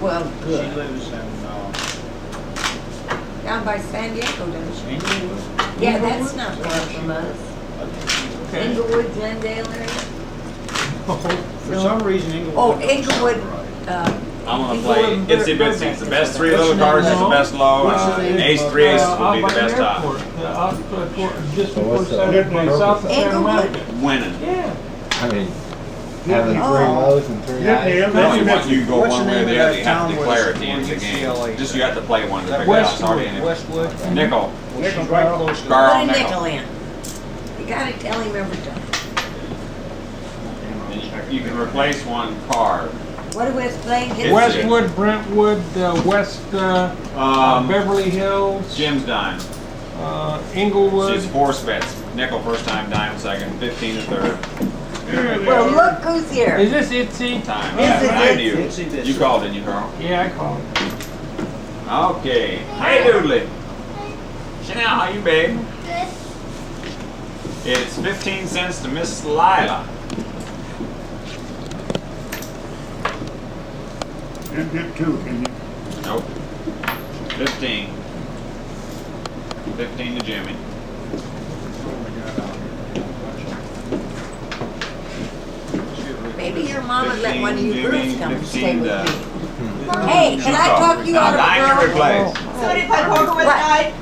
Well, She good. lives in Down by San Diego, doesn't she? Inglewood. Yeah, that's not far from us. Inglewood, Glendale area. For some reason, Inglewood. Oh, don't Inglewood, sound I'm gonna play Itsy Bitsy. It's the best 3 little cards, it's the best low. Ace, 3 aces will be the best top. Just So before what's that? Saturday, south of Santa Inglewood? Monica. Winning. Yeah. I mean, having 3 Oh. lows and 3 highs. If you want, you can go What's one the way or name the of other. that You have town to where declare the- at the end of the where you game. get CLA? Just you have to play one to figure out. It's already in it. Westwood. Nickel. Well, she's right close to Carl. Put a nickel. nickel in. You gotta tell him every time. And you can replace one card. What are we playing? Westwood, Brentwood, West Beverly Hills, Jim's dime. Inglewood. She's 4 spits. Nickel first time, dime second, 15 the third. Well, look who's here. Is this Itsy? Time. This is Behind you. Itsy Bitsy. You called, didn't you, Carl? Yeah, I called. Okay. Hey, Doodly. Chanel, how you, babe? It's 15 cents to Miss Lila. Didn't get 2, can you? Nope. 15. 15 to Jimmy. Maybe your mama let 15 one of you Jimmy, girls come and stay 15 with to- me. Hey, can I talk you out of Dime a to girl? replace. So did I poker with died?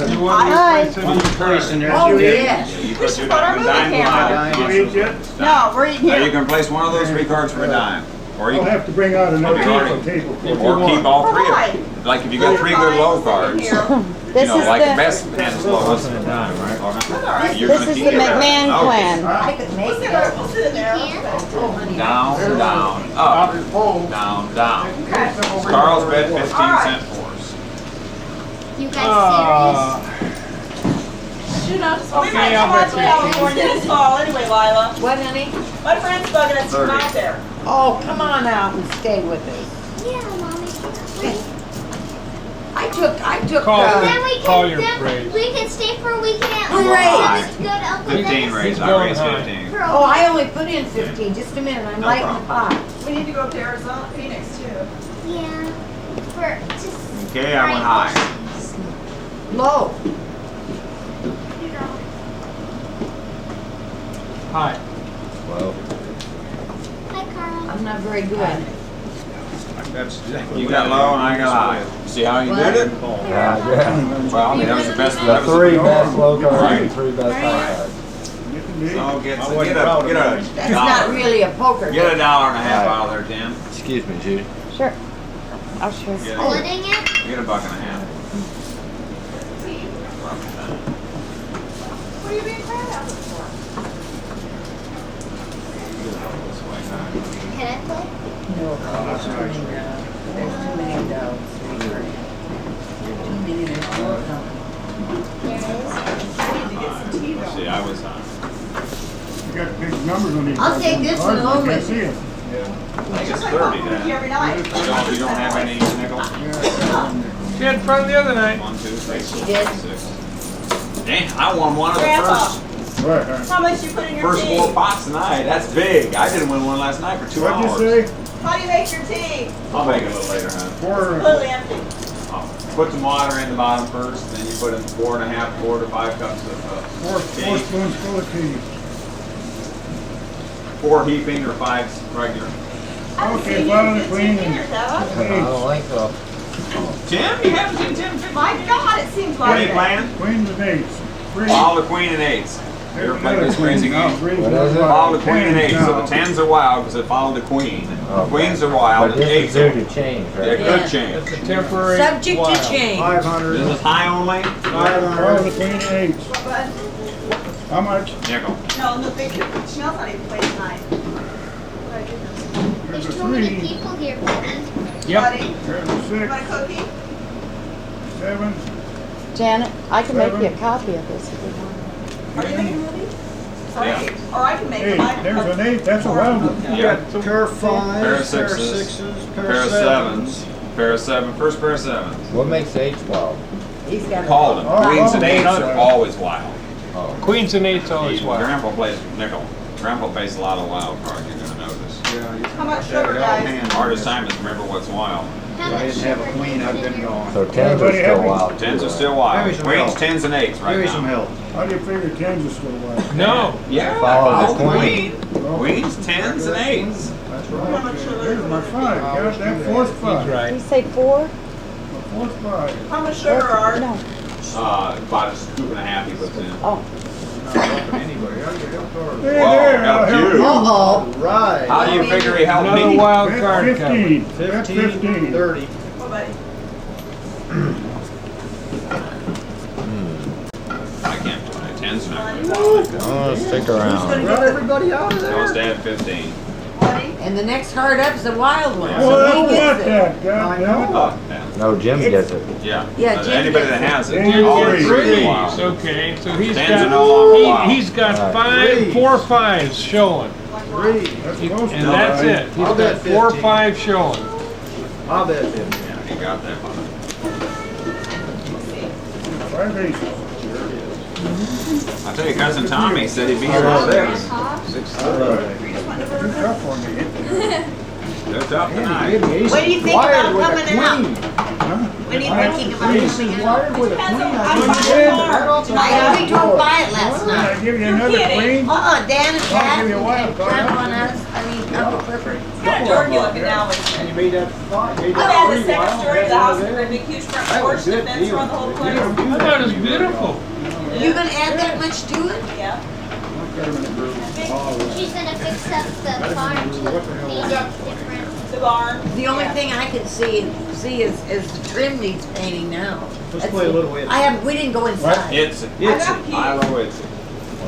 You want Hi. to replace any Place in there. Oh, You did. yes. You We put should your put our movie dime camera. line. You eat yet? No, we're eating Now you here. can replace one of those 3 cards for a dime. Or you I'll have to bring out another Already. table. or keep all 3 of Why? them. Like if you got 3 good low cards, you This know, is like the the best hand is lowest of the dime, right? You're this gonna is keep the it. McMahon Okay. plan. I could make We'll sit it. in there. Down, down, up, down, down. Okay. Carl's bet 15 All right. cent for us. You guys serious? Shoot, I just We want might come out to California this fall anyway, Lila. What, honey? My friend's bugging us to come out there. Oh, come on out and stay with us. Yeah, Mommy. I took. Then we Call can, your then raise. we can stay for a weekend at Raise. Just go to Uncle 15 Dennis. raised. I going raised high. 15. For a Oh, I only put in 15. Just a minute. I'm No lighting the problem. pot. We need to go up to Arizona, Phoenix too. Yeah. For just. Okay, I went high. Low. Hi. Well, Hi, Carl. I'm not very good. that's exactly You what got low and I got high. See how you did it? Yeah. Well, I mean, that was the best. The That was three the best low carb Right. and three best high carb. So get I wasn't a proud of dollar. That's not really a poker Get a game. dollar and a half out of there, Tim. Excuse me, Judy. Sure. I'll show you. Splitting it? Get a buck and a half. What are you being proud of us for? Can I play? No, there's too many dogs. Too many, there's more coming. There is. I need to get some tea See, though. I was high. You got big numbers on these. I'll take this one cards, home I can't with see me. it. I think it's Like 30 popcorn then. every night. You don't have any nickel? She had fun the other night. 1, 2, 3, She did. 4, 6. Dang, I won one of the Grandpa. first How much you put in your first tea? 4 pots tonight. That's big. I didn't win one last night for 2 What'd hours. you say? How do you make your tea? I'll make it a little later, huh? Completely empty. Put some water in the bottom first, then you put in 4 to 5 cups of Four tea. spoons full of tea. 4 heaping or 5 regular. I haven't Okay, seen you follow in the 15 queen and- years, have I? I don't think so. Tim, you haven't seen Tim 50? My God, it seems What are like you it. playing? Queens and eights. Three. Follow the queen and 8s. You ever played this crazy game? What is it? Follow the queen and 8s. So the Tens 10s are wild because they follow the queen. Okay. Queens are wild But and this is 8s due are to change, yeah, right? good Yeah. change. It's a temporary. Subject to wild. change. 500. This is high only? Follow the queen and eights. What, bud? How much? Nickel. No, the big, Chanel's not even playing tonight. My goodness. There's There's a too many three. people here, buddy. Yep. Buddy, There's a you 6. want a cookie? 7. Janet, I can make you a Seven. copy of this if you want. Are you making movies? Yeah. Or I can make 8. them. There's an 8. That's a wild one. Okay. You got some Pair of fives, Pair of sixes, pair of 7s, pair of 7, first pair of 7s. What makes H wild? He's got Called them. Oh, Queens and oh, 8s are okay. always wild. Oh. Queens and 8s always wild. Grandpa plays nickel. Grandpa plays a lot of wild cards, you're going to notice. How much sugar, guys? Hardest time is remember what's wild. How If I much didn't have a sugar queen, I'd been gone. So tens are Everybody still happy? wild. 10s too, are still Give wild. me some Queens, help. 10s, and 8s right Give me now. some help. How do you figure tens are still wild? No. Yeah, Follow the follow the queen. queen. Queens, 10s, and 8s. That's How much right. sugar? There's my 5. Got that fourth 5. He's right. Did you say 4? My fourth 5. How much sugar are? No. About a scoop and a half he puts in. Oh. Anyway, I'll get help her. Whoa, help you. Uh-oh. Right. How do you figure he helped Another me? wild That's card 15. coming. That's 15. 30. What, buddy? I can't do it. 10s are not good. Oh, stick around. Got everybody out of I was to have 15. Buddy? And the next card up is a wild one. Yeah. So Well, he I gets want it. that. God damn it. Oh, yeah. No, Jim gets it. Yeah. Yeah, Jim Anybody gets that it. has it, Jim all gets three Threes. are wild. Okay, so he's Tens got are no longer wild. he's got Right. 4 5s showing, Three. That's close to and that's right. it. He's I'll got bet 4 15. 5 showing. I'll bet 50. Yeah, he got that one. 5 aces. I tell you, cousin Tommy said he'd be here at 6. 6:30. Too tough for me. They're tough tonight. What do you think about coming out? Huh? What are you thinking about coming out? with a Depends on I how much did. car. I we drove by it last Can night. I give you another kidding. queen? Dan and I'll Pat give you a wild and card. Grandpa and us, I mean, Uncle Clifford. It's kind of dorky looking now. Isn't it? You made that five. I had the second story of the house with a big huge front porch, the fence around the whole place. I thought it was beautiful. You gonna add that much to it? Yeah. She's gonna fix up the barn to make it different. The barn. The only thing I can see is the trim needs painting now. Let's play a little bit. We didn't go inside. It's I got keys. Lilo, it's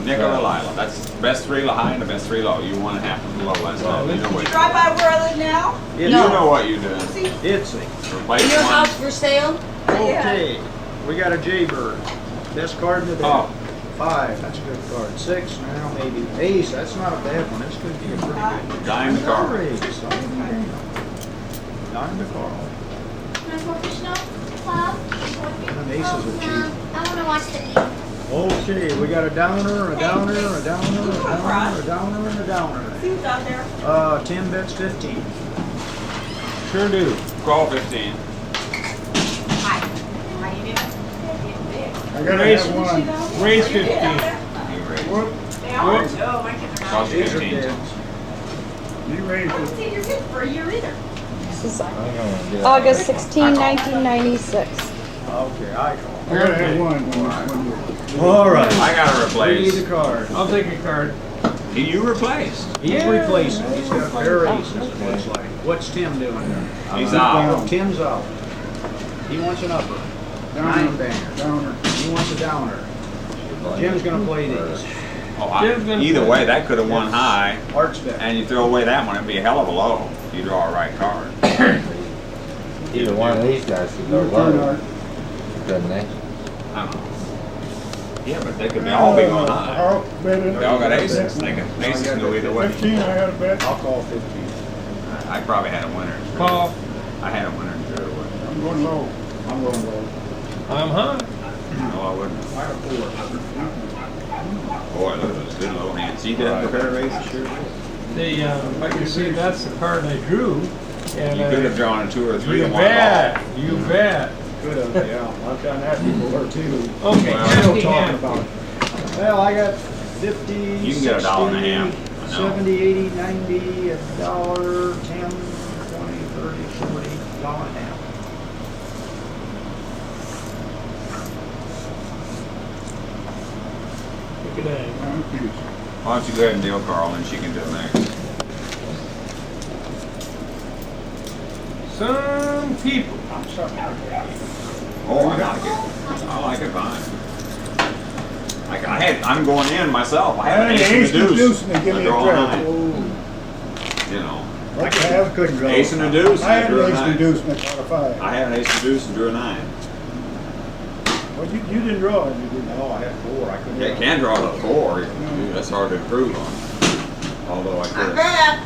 Nickel or Lila. That's the best 3 high and the best 3 low. You won a half of the low last time. You know Did what you drive by where I live now? you know what you did. See? Itsy. Replace Your one. house for sale? Okay. We got a Jaybird. Best card in the deck. Oh, 5, that's a good card. 6, now maybe. Ace, that's not a bad one. This could be a pretty good. Dime to Carl. Ace. Oh, damn. Dime to Carl. Can I go fish now? Bob? And aces are cheap. I want to watch the game. Okay, we got a downer, a downer, a downer, a downer, a downer, and a downer. See what's out there. 10 bets 15. Sure do. Call 15. Hi. How you doing? I gotta Raise, have one. raise 15. You raise. Whoop. They are? Whoop. No, my kids are not. Cost These are 15. dead. You I raised haven't it. seen your kids for a year either. This is August 16, 1996. Okay, I call. I gotta have one. All right. I gotta We need replace. a card. I'll take a card. You replaced. He's replacing. He's got a pair of aces, it looks like. What's Tim doing? He's out. Tim's out. He wants an upper. Nine banger. Downer. He wants a downer. Jim's gonna play these. Oh, Jim's gonna either play. way, that could have won high, Art's bet. and you throw away that one, it'd be a hell of a low if you draw a right card. Either one of these guys could go Your turn, low, Art. couldn't they? I don't know. Yeah, but they could all be going high. I'll bet it. They all got aces. Aces can go either way. 15, I had a bet. I'll call 15. I probably had a winner. Call. I had a winner in zero way. I'm going low. I'm going low. I'm high. No, I wouldn't. I have 4. Boy, look at those good low hands. See that pair of aces? Sure. Like you see, that's the card I drew. And You could have drawn a 2 or a 3 You and won it all. bet. You bet. Could have, yeah. I've done that before too. Okay, Well, Still 50 talking hand. about it. Well, I got 50, You can get a dollar and a half. I know. 70, 80, 90, a dollar, 10, 20, 30, 40, dollar and a half. Look at that. Why don't you go ahead and deal, Carl, and she can do it next. Some people. I'm sorry. Oh, I like it. I like it fine. I'm going in myself. I had an ace and a deuce. and they give I me a draw a credit. 9. You know. Like I have, couldn't draw. Ace and a deuce. I had drew an a ace and a 9. deuce and I caught a 5. I had an ace and a deuce and drew a 9. Well, you didn't draw it, you didn't. No, I had 4. I couldn't. Yeah, you can draw a 4. That's hard to improve on. Although I I'm could. back.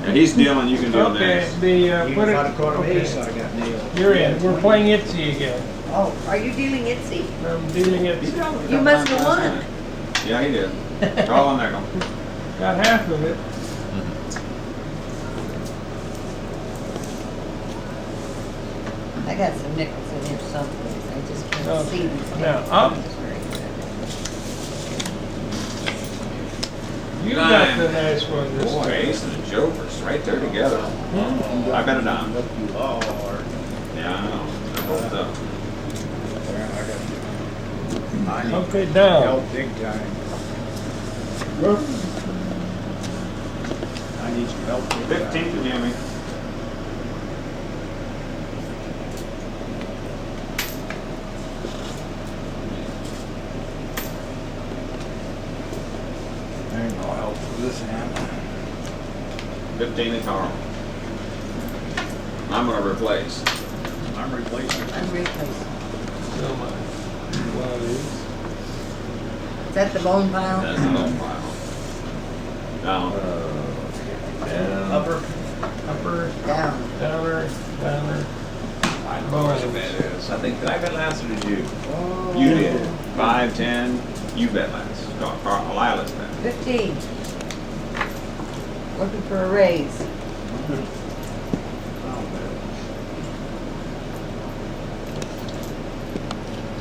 And he's dealing, you can deal Okay, next. the, Even put if it, I'd have caught an ace, okay. I got nailed. You're in. We're playing Itsy again. Oh, are you dealing Itsy? I'm dealing Itsy. You must have won. Yeah, he did. Draw a nickel. Got half of it. I got some nickels in here someplace. I just can't Okay. see these. Now, nickels. up. It's very good. You Nine. got the nice one this Boy, time. ace and a jokers right there together. I bet a dime. Lord. Yeah, I know. They're both up. I need Okay, down. help big time. I need some help big 15 time. to Jimmy. There ain't no help for this hand. 15 to Carl. I'm going to replace. I'm replacing. I'm replacing. So much. Well, it is. Is that the bone pile? That's the whole pile. Down. Down. Upper. Upper. Down. Downer. Downer. I don't know what the bet is. I think, did I bet last or did you? Oh. You did. 5, 10. You bet last. Lila's bet. 15. Looking for a raise.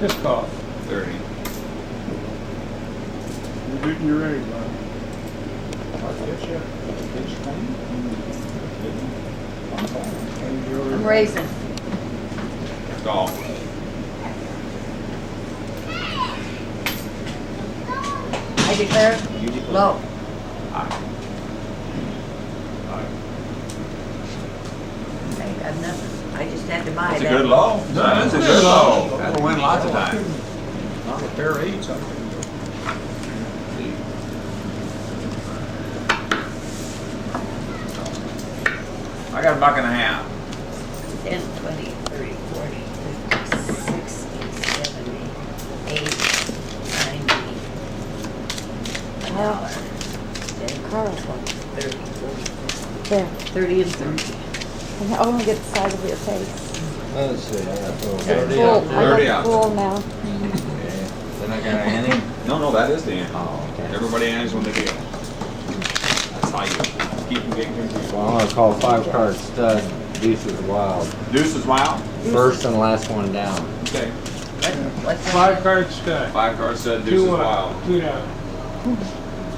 Just call. 30. You're getting your raise, bud. I'll get you. It's clean. I'm calling. I'm raising. Call. I declare You declare. low. I got nothing. I just had to buy That's a that. good low. That's a good low. That'll win lots of times. Not a pair of 8s. I couldn't do. I got $1.50. 10, 20, 30, 40, 50, 60, 70, 80, 90, Well, Carl's one. 30, 40. There. 30 and 30. I only get the side of your face. Let's see, I got Full. 30 I out there. got full now. Okay. Then I got an Annie. No, that is the end. Oh, okay. Everybody ends when they deal. That's how you keep them getting confused. Well, I'm gonna call 5-card stud. Deuce is wild. Deuce is wild? First and last one down. Okay. What's 5-card stud. 5-card stud, deuce is wild. 2 down.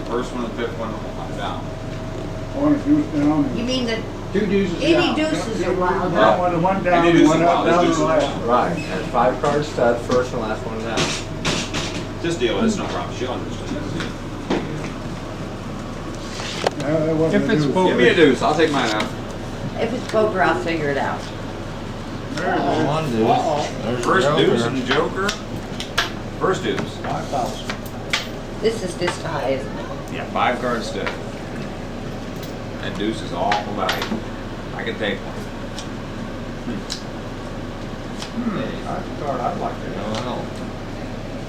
First one and fifth one down. One deuce down. You mean that 2 deuces down. any deuces are wild? That one down, Any deuce one is up, wild. down, Deuce is and last. wild. Right. And 5-card stud, first and last one down. Just deal with it. It's no problem. She'll understand. No, that wasn't If a it's deuce. poker. Give me a deuce. I'll take mine out. If it's poker, I'll figure it out. One deuce. There's First the deuce joker. and joker. First deuce. 5,000. This is just high, isn't it? Yeah, 5-card stud. That deuce is awful value. I can take one. That's a card I'd like to have. Well,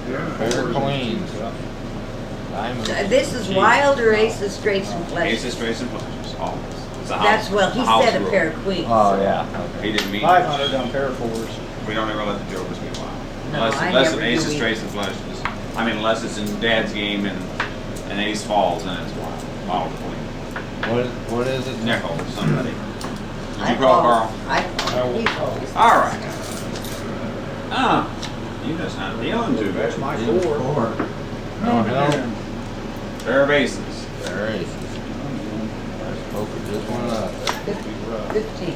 Yeah. pair of queens. Diamond. This is wild or aces, straights, and flushes? Aces, straights, and flushes. Always. It's a house. That's, well, he a house said a rule. pair of queens. Oh, yeah. He didn't mean 500 on pair of fours. We don't ever let the jokers be wild. No, I Unless never it's aces, do straights, and flushes. I mean, unless it's in Dad's game and an ace falls, then it's wild. Wild queen. What is it? Nickel, somebody. Did I you call Carl? I call. He's always. All right. Ah, you just not dealing too That's bad. my Deal 4. four. No, no. Pair of aces. There aces. Poker just went up. 15.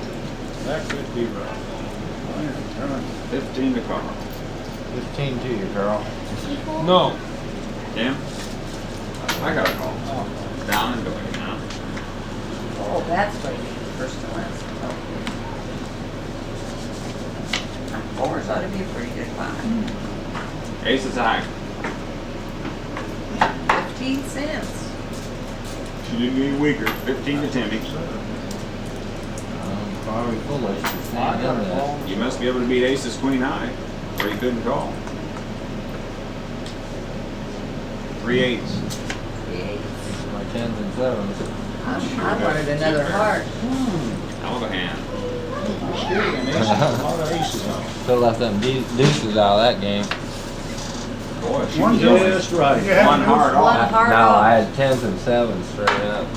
That could be rough. 15 to Carl. 15 to you, girl. No. Tim? I got a call. Down and going down. Oh, that's what it is. First and last. Oh. Fours ought to be a pretty good line. Ace is high. 15 cents. She didn't get any weaker. 15 to Timmy. Probably foolish to stand in that. You must be able to beat aces queen high, or you couldn't call. 3 eights. 3 eights. My 10s and 7s. I wanted another heart. Hell of a hand. Still left them deuces out of that game. Boy, she One was only just right. one hard One off. heart No, off. I had 10s and 7s straight up.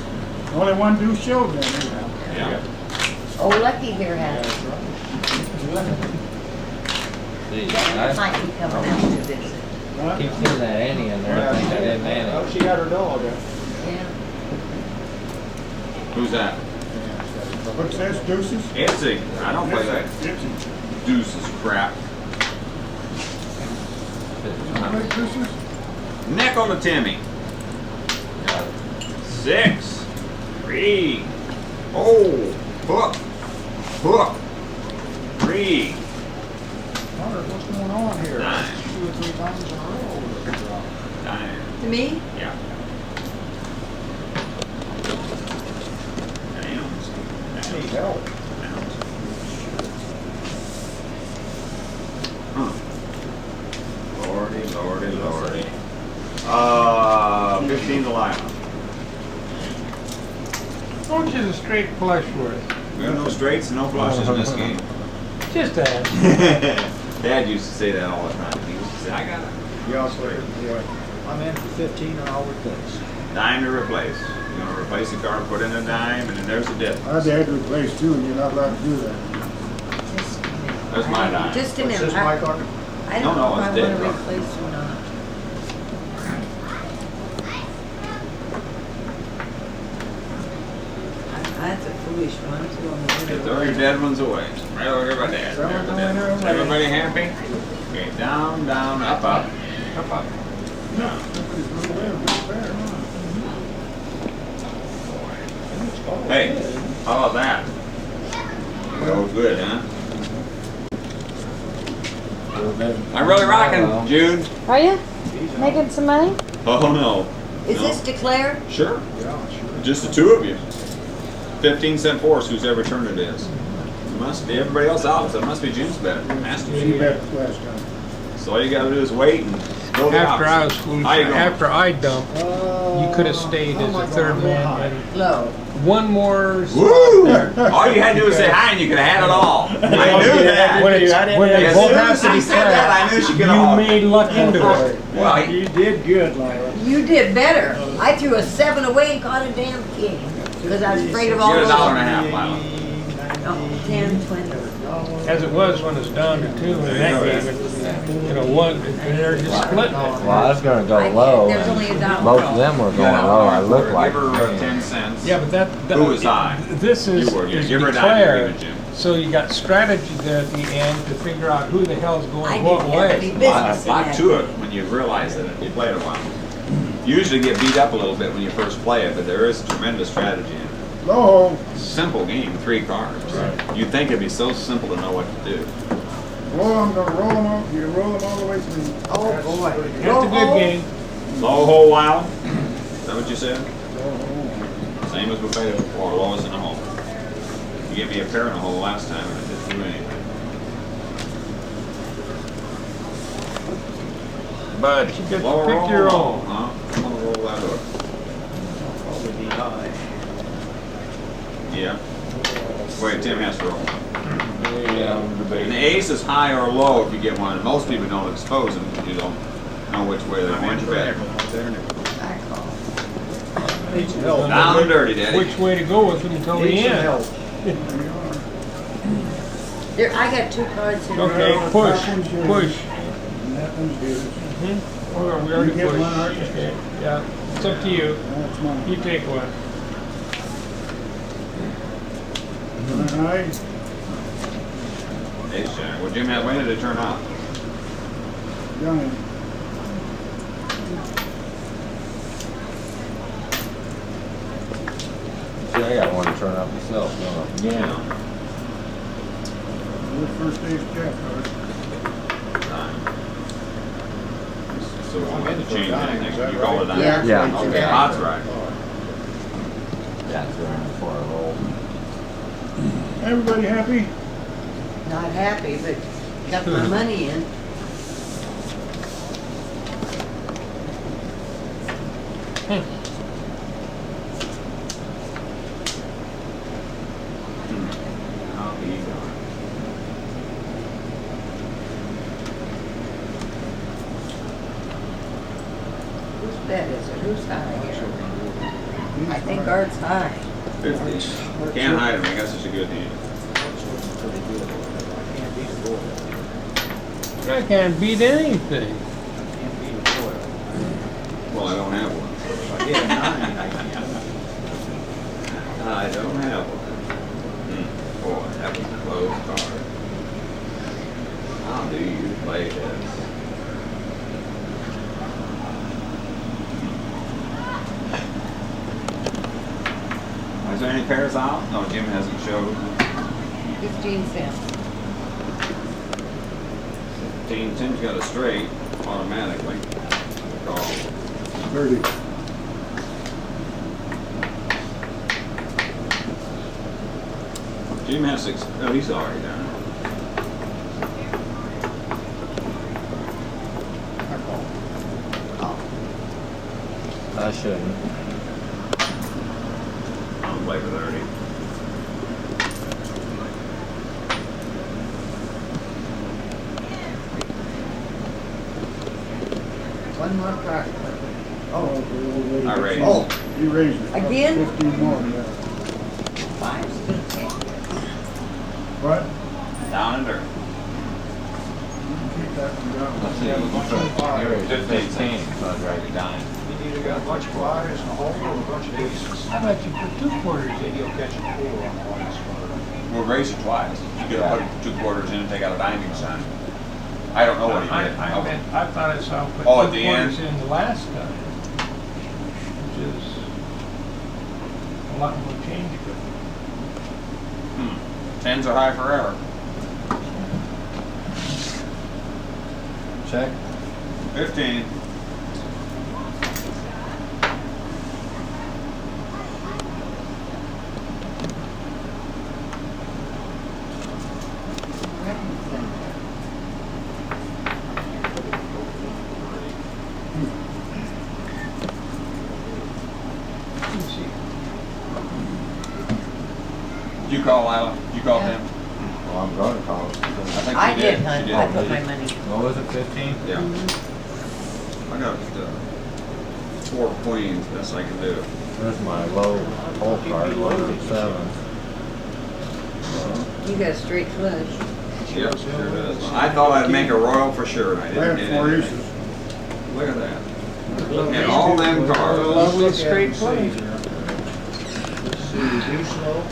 Only one deuce showed then, anyhow. Yeah. Oh, Lucky here has it. See, That I might be coming out to visit. keep seeing that Annie in there. I think I did Oh, Annie. she got her dog. Yeah. Who's that? What's this, deuces? Itsy. I don't play that deuces crap. Deuces? Nickel to Timmy. 6. 3. Oh, hook. Hook. 3. Wonder what's going on here? 9. 2 or 3 times in a row. 9. To me? Yeah. Downs. I need help. Downs. Huh. Lordy, lordy, lordy. 15 to Lima. How much is a straight flush worth? We have no straights and no flushes in this game. Just that. Dad used to say that all the time. He used to say, I got it. Yeah, I'm in for 15 and I'll replace. Dime to replace. You're going to replace the card, put in a dime, and then there's the dip. I'd had to replace too, and you're not allowed to do that. There's my dime. Just a What's minute. this, my card? I don't No, know if it's I dead, want to bro. replace or not. That's a foolish one too on the winner. Throw your dead ones away. Right over by Dad. Throw There's the the dead winner ones. away. Everybody happy? Okay, down, down, up, up. Up, up. Down. Hey, how about that? That was good, huh? I'm really rocking, June. Are you? Making some money? Oh, no. Is No. this declared? Sure. Yeah, sure. Just the two of you. 15-cent force, whose ever turn it is. It must be everybody else out, so it must be June's bet. Master She June. bet last time. So all you gotta do is wait and go the After I was opposite. foolish, How you going? after I dumped, you could have stayed as a third man. And Low. one more spot Woo! there. All you had to do was say hi and you could have had it all. I knew that. When, when they As both soon have as to she be said that, I knew she could have you all. made luck into it. Well, You did good, Lyra. You did better. I threw a 7 away and caught a damn king. Because I was afraid of all you those. got $1.50, Lila. Oh, 10, 20. As it was when it's down to 2 in that game, you know, one, and they're just splitting it. Well, I was gonna go low, There's only and $1. most of them were going low. I looked like. Give her 10 cents. Yeah, but that Who was high? This is, You were. is Give her a dime, declared. give it, Jim. So you got strategy there at the end to figure out who the hell's I going what didn't have any way. business in lot that to it game. when you realize that you played a while. You usually get beat up a little bit when you first play it, but there is tremendous strategy in it. Low. Simple game, 3 cards. You'd think it'd be so simple to know what to do. Well, I'm gonna roll them up. You roll them all the way through. Oh, boy. That's a good game. Low hole wow? Is that what you said? Same as we played it before, lowest in the hole. You gave me a pair in the hole last time and I didn't do anything. But you get to Lower pick roll, your low, own. huh? I'm gonna roll that hook. Yeah. Wait, Tim has to roll. And the ace is high or low if you get one. And most people don't expose them because you don't know which way they're going to bet. Down and dirty, Daddy. Which way to go with them until the end. There, I got 2 cards here. Okay, push. That one's good. Oh, we already You get pushed. one, aren't you? Okay, yeah. It's up to you. That's mine. You take one. All right. Ace jack. Well, Jim, when did it turn out? Young. See, I got one to turn up myself, don't I? Yeah. Your first ace jack card. So we get to change anything. You roll it down. Yeah. Yeah. Okay, that's right. That's right before I roll. Everybody happy? Not happy, but got my money in. How be going? Whose bet is it? Who's high here? I think ours high. 50. Can't hide him. I guess it's a good hand. I can't beat anything. Well, I don't have one. I don't have one. Boy, that was a close card. How do you play this? Is there any pairs out? No, Jim hasn't showed. 15 cents. 15. Tim's got a straight automatically. Call. 30. Jim has 6. Oh, he's already done it. I shouldn't. I'll play for 30. One more card. Oh, I raised. Oh, you raised it. Again? 15 more, yeah. 5, 10. What? Down and dirt. Keep that one down. Let's see, you put yours at 15, so I'd write it down. You either got a bunch of fives and a hole or a bunch of aces. How about you put 2 quarters Then in? you'll catch a 4 on the last card. We'll raise it twice. You could have put 2 quarters in and take out a diamond sign. I don't know what he did. I thought I saw him put Oh, 2 at the quarters end? in the last time. Which is a lot more change. Tens are high forever. Check. 15. call Lila? Did you call him? Well, I'm gonna call it. I think I she did, She honey. did. I put my money. What was it, 15? Yeah. I got 4 queens. Best I can do. There's my low hole card, low 7. You got a straight flush. Yep, sure does. I thought I'd make a royal for sure, and I I didn't had get 4 it. aces. Look at that. And all them cards. Lovely straight flush. Let's see, do slow.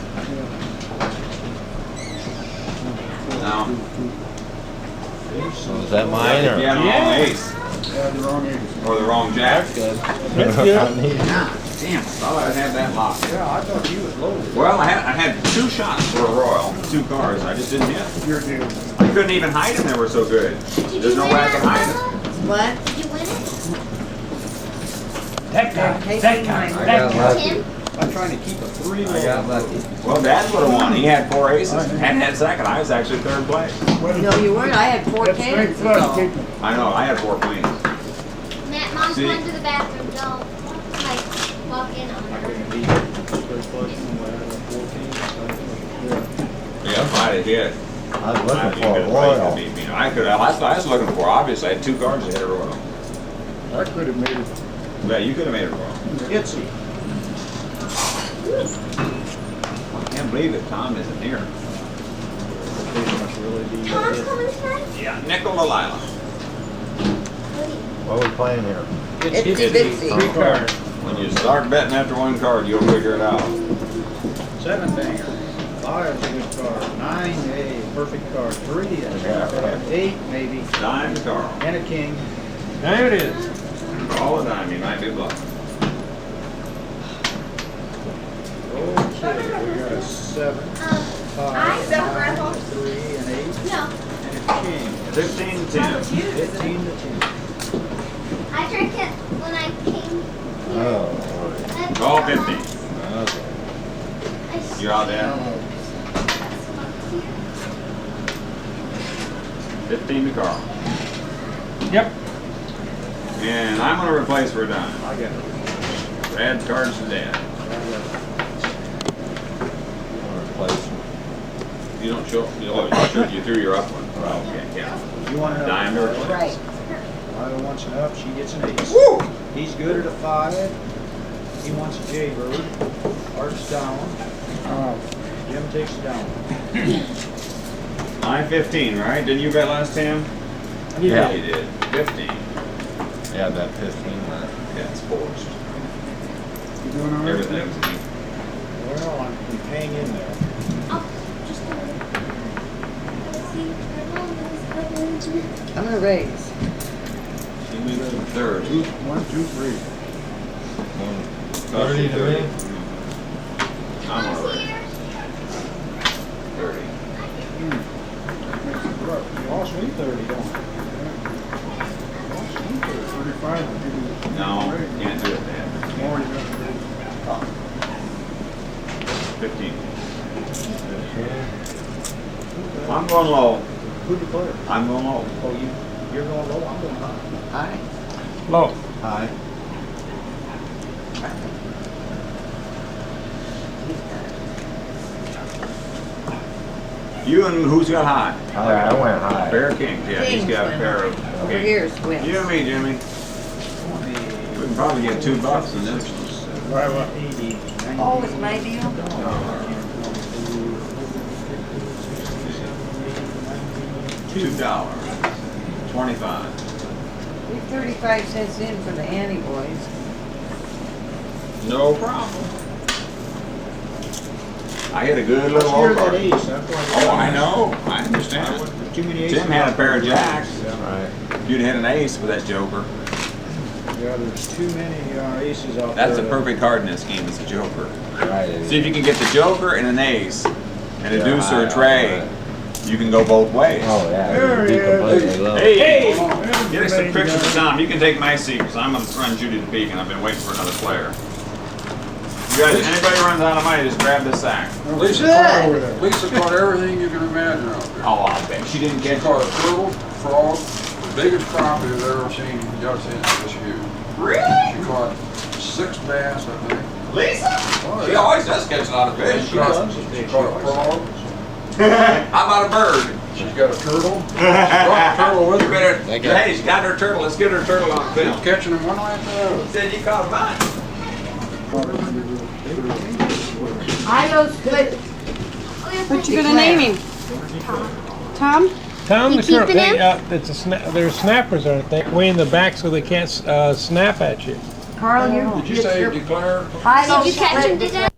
Now, So is that mine or? if you had the wrong ace, Yeah, the wrong ace. or the wrong jack, That's good. I need it. damn, I thought I'd have that locked. Yeah, I thought you was loaded. Well, I had 2 shots for a royal, 2 cards. I just didn't hit. You're due. I couldn't even hide them. They were so good. There's no way I can hide them. What? Did you win it? That guy. That guy. I got lucky. Tim? I'm trying to keep a 3 I got lucky. Well, Dad would have won. He had 4 aces. Hadn't had second. I was actually 3rd place. No, you weren't. I had 4 That's straight tens. flush, keep it. I know. I had 4 queens. Matt, Mom's See? going to the bathroom. Don't, like, walk in on I her. couldn't beat it. Straight flush from what I had, 14. Yeah, if I'd have hit, I was I'd looking be for a good place to royal. beat me. I could have. That's what I was looking for. Obviously, I had 2 cards to hit a royal. I could have made it. Yeah, you could have made a royal. Itsy. I can't believe that Tom isn't here. Must really be Tom's it. coming tonight? Yeah, Nickel to Lila. What are we playing here? Itsy bitsy. 3 cards. When you start betting after 1 card, you'll figure it out. 7 banger. 5 is a good card. 9, a perfect card. 3, a 8 maybe. Dime to Carl. And a king. There it is. All the time, you might be bluffing. Okay, we got a 7, 5, 9, 3, an 8, No. and a king. 15 to 10. 15 to 10. I drank it when I came here. Oh, Call 15. okay. You're out there. 15 to Carl. Yep. And I'm going to replace for a dime. I got it. Add cards to Dad. You don't show. You threw your up one. Oh, okay, yeah. You want an up? Dime to replace. Right. Lila wants an up, she gets an ace. Woo! He's good at a 5. He wants a jaybird. Art's down. Jim takes it down. 9-15, right? Didn't you bet last time? Yeah. You did. 15. Yeah, that 15 left. Yeah, it's forged. You doing all right? Everything's Well, I'm hang in there. Oh, just a minute. I'm gonna raise. She moved to third. 1, 2, 3. 30 to me? I'm already. 30. You lost me 30, don't you? Lost me 35. No, can't do it, Dad. More than 15. I'm going low. Who declared? I'm going low. Oh, you're going low, I'm going high. Hi. Low. Hi. You and who's got high? I went high. Pair of kings. Yeah, he's Kings got a went pair of Over kings. here is twins. You and me, Jimmy. We can probably get $2 in this one. Right, what? 80, 90. Oh, it's my deal? $2. 25. We're 35 cents in for the Annie boys. No problem. I hit a good little Here's over. that ace, that's why. Oh, I know. I understand. Too many aces. Tim had a pair of jacks. Right. You'd hit an ace with that joker. Yeah, there's too many aces out That's there. a perfect card in this game. It's a joker. Right. See if you can get the joker and an ace, and a Yeah, deuce or I a tray. You can go both ways. Oh, yeah. There he Be is. completely low. Hey! Oh, Get us some pictures of Tom. You can take my seat because I'm going to run Judy the Beacon. I've been waiting for another player. You guys, anybody runs out of money, just grab this sack. Lisa caught over there. Lisa caught everything you can imagine out there. Oh, I bet she didn't She catch caught a it. turtle, frog, the biggest crappie I've ever seen. Y'all seen it this year. Really? She caught 6 bass, I think, Lisa? She always does catch a lot of fish. She caught a frog. How about a bird? She's got a turtle. She's got a turtle with her. Hey, she got her turtle. Let's get her turtle on film. She's catching them one after the other. Said you caught mine. What you gonna name him? Tom? Tom, You the turtle, keeping him? they're snappers, aren't they? Way in the back so they can't snap at you. Carl, you. Did you say declare? Did you catch him today?